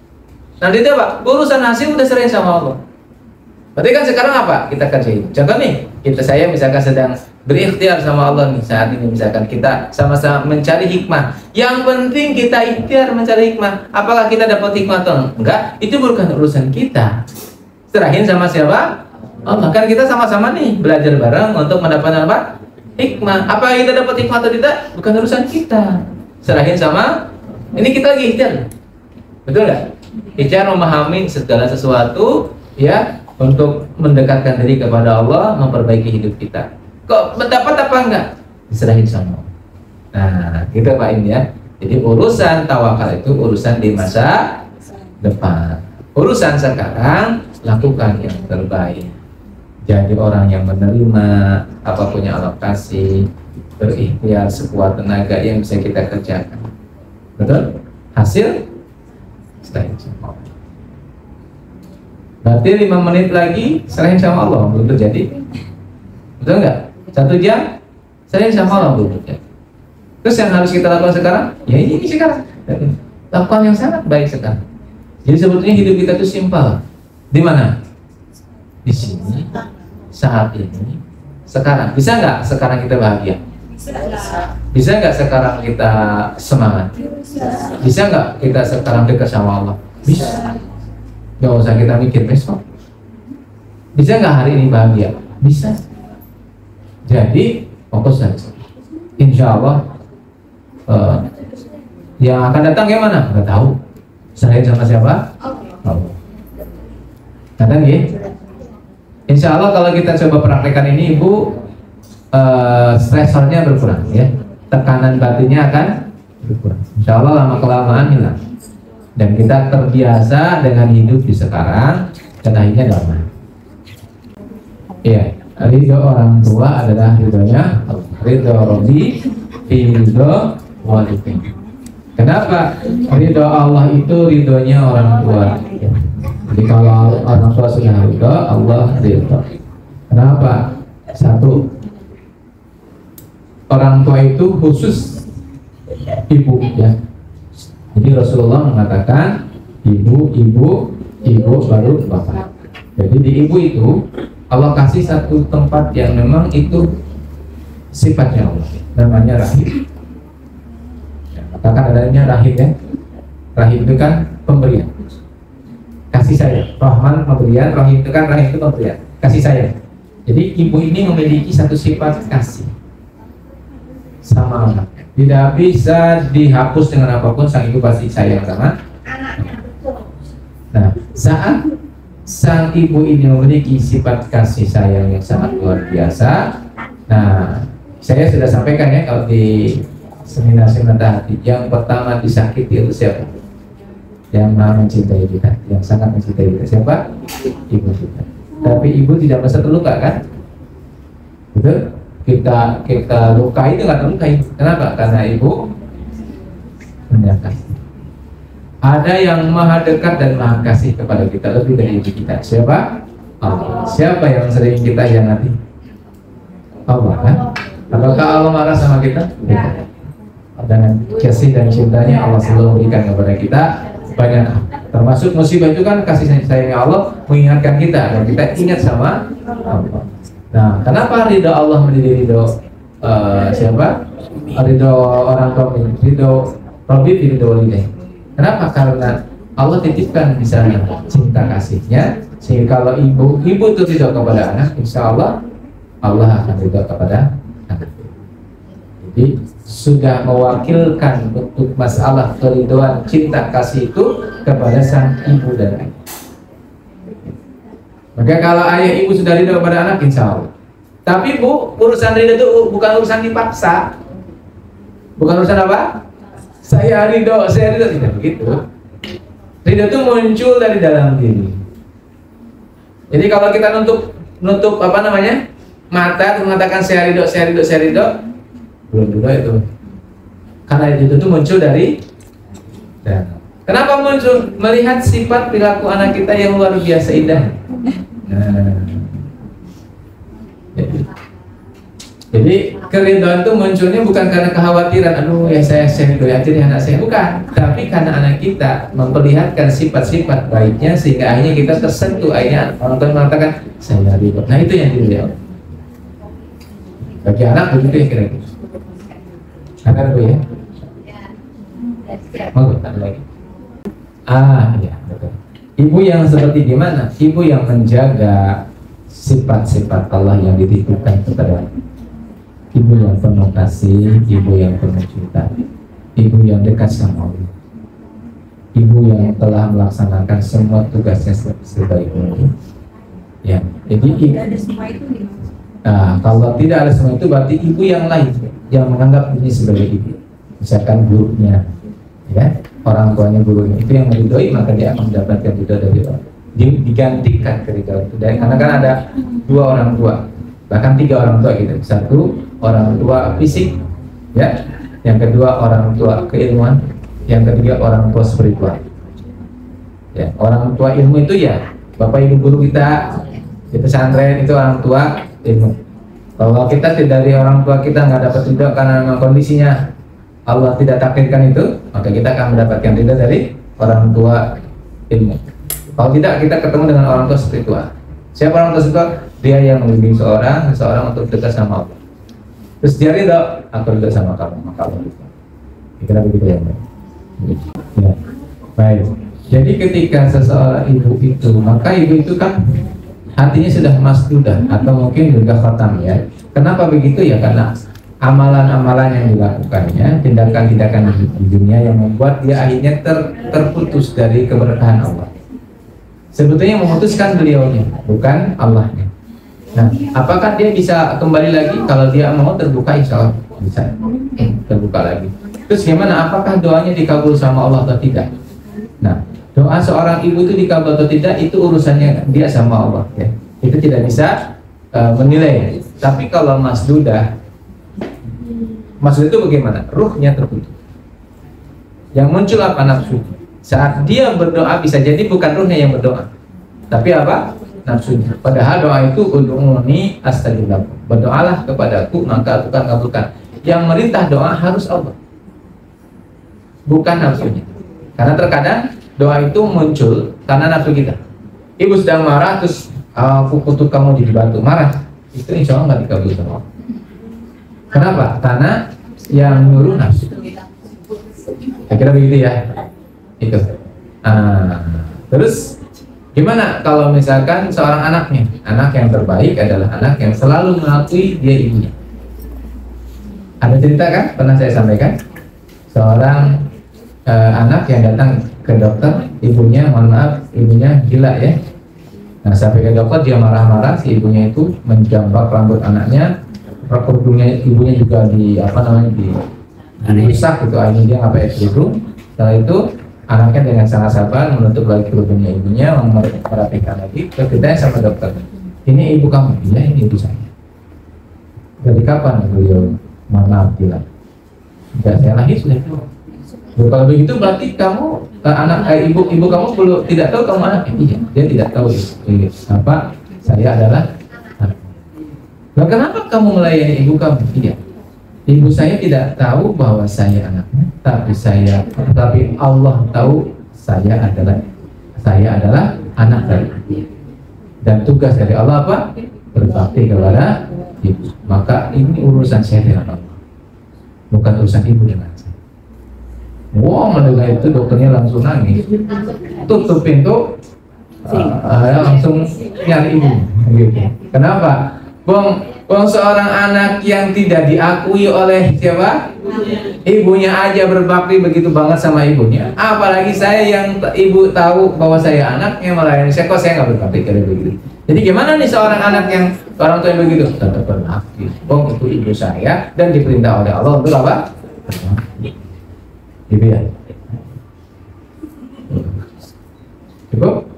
Nanti itu apa? Urusan hasil udah serahin sama Allah. Berarti kan sekarang apa? Kita kerjain. Contoh nih, saya misalkan sedang berikhtiar sama Allah nih saat ini, misalkan kita sama-sama mencari hikmah. Yang penting kita ikhtiar mencari hikmah. Apakah kita dapat hikmah atau enggak? Itu bukan urusan kita. Serahin sama siapa? Allah. Kan kita sama-sama nih belajar bareng untuk mendapatkan apa? Hikmah. Apa kita dapat hikmah atau tidak? Bukan urusan kita. Serahin sama. Ini kita lagi ikhtiar. Betul nggak? Ikhtiar memahami segala sesuatu ya untuk mendekatkan diri kepada Allah, memperbaiki hidup kita. Kok mendapat apa enggak? Diserahin sama Allah. Nah, gitu Pak ini ya. Jadi urusan tawakal itu urusan di masa depan. Urusan sekarang lakukan yang terbaik. Jadi orang yang menerima apapun yang Allah kasih, berikhtiar sekuat tenaga yang bisa kita kerjakan. Betul? Hasil serahin sama Allah. Berarti 5 menit lagi serahin sama Allah belum terjadi. Betul nggak? 1 jam serahin sama Allah belum terjadi. Terus yang harus kita lakukan sekarang, ya ini sekarang. Lakukan yang sangat baik sekarang. Jadi sebetulnya hidup kita itu simpel. Di mana? Di sini, saat ini, sekarang. Bisa nggak sekarang kita bahagia? Bisa nggak sekarang kita semangat? Bisa nggak kita sekarang dekat sama Allah? Bisa. Gak usah kita mikir besok. Bisa nggak hari ini bahagia? Bisa. Jadi fokus saja. Insya Allah yang akan datang gimana? Nggak tahu. Serahin sama siapa? Allah. Kadang ya. Insya Allah kalau kita coba praktekkan ini, Ibu, stresornya berkurang ya. Tekanan batinnya akan berkurang. Insya Allah lama kelamaan hilang. Dan kita terbiasa dengan hidup di sekarang dan akhirnya damai. Iya, ridho orang tua adalah ridhonya Allah. Ridho Rabbi fi ridho walidain. Kenapa? Ridho Allah itu ridhonya orang tua. Jadi kalau orang tua sudah ridho, Allah ridho. Kenapa? 1, orang tua itu khusus ibu ya. Jadi Rasulullah mengatakan ibu baru bapak. Jadi di ibu itu Allah kasih satu tempat yang memang itu sifatnya Allah, namanya rahim. Katakan adanya rahim ya. Rahim itu kan pemberian, kasih sayang. Rahman pemberian, rahim itu kan rahim itu pemberian, kasih sayang. Jadi ibu ini memiliki satu sifat kasih sama anak. Tidak bisa dihapus dengan apapun, sang ibu pasti sayang sama anaknya. Nah, saat sang ibu ini memiliki sifat kasih sayang yang sangat luar biasa. Nah, saya sudah sampaikan ya kalau di seminar-seminar hati, yang pertama disakiti itu siapa? Yang maha mencintai kita, yang sangat mencintai kita. Siapa? Ibu kita. Tapi ibu tidak merasa terluka kan? Betul? Kita lukai itu nggak terlukai. Kenapa? Karena ibu menyayangi. Ada yang maha dekat dan maha kasih kepada kita lebih dari ibu kita. Siapa? Allah. Siapa yang sering kita hianati? Allah kan? Apakah Allah marah sama kita? Tidak. Dengan kasih dan cintanya Allah selalu memberikan kepada kita banyak. Termasuk musibah itu kan kasih sayangnya Allah mengingatkan kita dan kita ingat sama Allah. Nah, kenapa ridho Allah menjadi ridho siapa? Ridho orang tua, ridho Rabbi, ridho walidain. Kenapa? Karena Allah titipkan di sana cinta kasihnya, sehingga kalau ibu itu ridho kepada anak, insya Allah Allah akan ridho kepada anak. Jadi sudah mewakilkan untuk masalah keridhoan cinta kasih itu kepada sang ibu dan ayah. Maka kalau ayah ibu sudah ridho kepada anak, insya Allah. Tapi Bu, urusan ridho itu bukan urusan dipaksa. Bukan urusan apa? Saya ridho, tidak begitu. Ridho itu muncul dari dalam diri. Jadi kalau kita nutup apa namanya? Mata untuk mengatakan saya ridho, belum juga itu. Karena itu muncul dari dalam. Kenapa muncul? Melihat sifat perilaku anak kita yang luar biasa indah. Jadi keridhaan itu munculnya bukan karena kekhawatiran, aduh ya saya ridho aja nih anak saya, bukan. Tapi karena anak kita memperlihatkan sifat-sifat baiknya sehingga akhirnya kita tersentuh, akhirnya orang tua mengatakan saya ridho. Nah itu yang dilihat. Bagi anak begitu ya kira-kira. Ada Bu ya? Mau tak lagi? Ah iya betul. Ibu yang seperti gimana? Ibu yang menjaga sifat-sifat Allah yang dititipkan kepada ibu yang penuh kasih, ibu yang penuh cinta, ibu yang dekat sama Allah, ibu yang telah melaksanakan semua tugasnya sebaik mungkin. Ya, jadi nah, kalau tidak ada semua itu berarti ibu yang lain yang menganggap ini sebagai ibu, misalkan gurunya, ya, orang tuanya gurunya, itu yang meridhoi, maka dia akan mendapatkan ridho dari Allah. Digantikan keridhaan itu dari, karena kan ada dua orang tua, bahkan tiga orang tua gitu. Satu orang tua fisik, ya, yang kedua orang tua keilmuan, yang ketiga orang tua spiritual. Ya, orang tua ilmu itu ya bapak ibu guru kita di pesantren, itu orang tua ilmu. Kalau kita tidak dari orang tua kita nggak dapat ridho karena memang kondisinya Allah tidak takdirkan itu, maka kita akan mendapatkan ridho dari orang tua ilmu. Kalau tidak, kita ketemu dengan orang tua spiritual. Siapa orang tua spiritual? Dia yang membimbing seseorang untuk dekat sama Allah. Terus dia ridho, aku ridho sama kamu, maka Allah ridho. Kira begitu ya, Mbak? Ya. Baik. Jadi ketika seseorang ibu itu, maka ibu itu kan hatinya sudah masdudah atau mungkin juga khatam, ya. Kenapa begitu ya? Karena amalan-amalan yang dilakukannya, tindakan-tindakan di dunia yang membuat dia akhirnya terputus dari keberkahan Allah. Sebetulnya memutuskan beliaunya, bukan Allahnya. Nah, apakah dia bisa kembali lagi? Kalau dia mau terbuka, insya Allah bisa terbuka lagi. Terus gimana? Apakah doanya dikabul sama Allah atau tidak? Nah, doa seorang ibu itu dikabul atau tidak, itu urusannya dia sama Allah, ya. Itu tidak bisa menilai. Tapi kalau masdudah itu bagaimana? Ruhnya terputus. Yang muncul apa? Nafsu. Saat dia berdoa bisa jadi bukan ruhnya yang berdoa, tapi apa? Nafsunya. Padahal doa itu ud'uni astajib lakum. Berdoalah kepadaku maka aku akan kabulkan. Yang merintah doa harus Allah, bukan nafsunya. Karena terkadang doa itu muncul karena nafsu kita. Ibu sedang marah terus aku kutuk kamu jadi batu, marah. Itu insya Allah nggak dikabul sama Allah. Kenapa? Karena yang nyuruh nafsu. Saya kira begitu ya. Itu. Terus gimana kalau misalkan seorang anaknya, anak yang terbaik adalah anak yang selalu mengakui dia ibunya. Ada cerita kan? Pernah saya sampaikan. Seorang anak yang datang ke dokter, ibunya, mohon maaf, ibunya gila ya. Nah, sampai ke dokter dia marah-marah, si ibunya itu menjambak rambut anaknya, kerudungnya ibunya juga dirusak gitu, akhirnya dia nggak pakai kerudung. Setelah itu anaknya dengan sangat sabar menutup lagi kerudungnya ibunya, merapikan lagi. Terus ditanya sama dokter, ini ibu kamu? Iya, ini ibu saya. Dari kapan beliau maaf bilang? Sudah saya lahir sudah itu. Kalau begitu berarti kamu ibu kamu belum tidak tahu kamu anaknya? Iya, dia tidak tahu apa saya adalah anak. Nah, kenapa kamu melayani ibu kamu? Iya, ibu saya tidak tahu bahwa saya anaknya, tapi Allah tahu saya adalah anak dari dia. Dan tugas dari Allah apa? Berbakti kepada ibu. Maka ini urusan saya dengan Allah, bukan urusan ibu dengan saya. Wow, mendengar itu dokternya langsung nangis, tutup pintu, langsung nyari ibu. Gitu. Kenapa? Bong seorang anak yang tidak diakui oleh siapa? Ibunya aja berbakti begitu banget sama ibunya. Apalagi saya yang ibu tahu bahwa saya anaknya melayani saya, kok saya nggak berbakti kayak begitu. Jadi gimana nih seorang anak yang orang tua yang begitu? Tetap berbakti. Bong itu ibu saya dan diperintah oleh Allah untuk apa? Gitu ya. Cukup?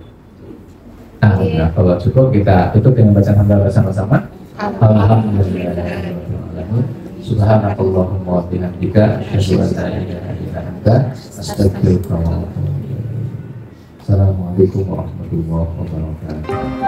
Nah, kalau cukup kita tutup dengan bacaan hamdalah bersama-sama. Alhamdulillah. Subhanakallahumma wa bihamdika asyhadu an la ilaha illa anta astaghfiruka wa atubu ilaik. Assalamualaikum warahmatullahi wabarakatuh.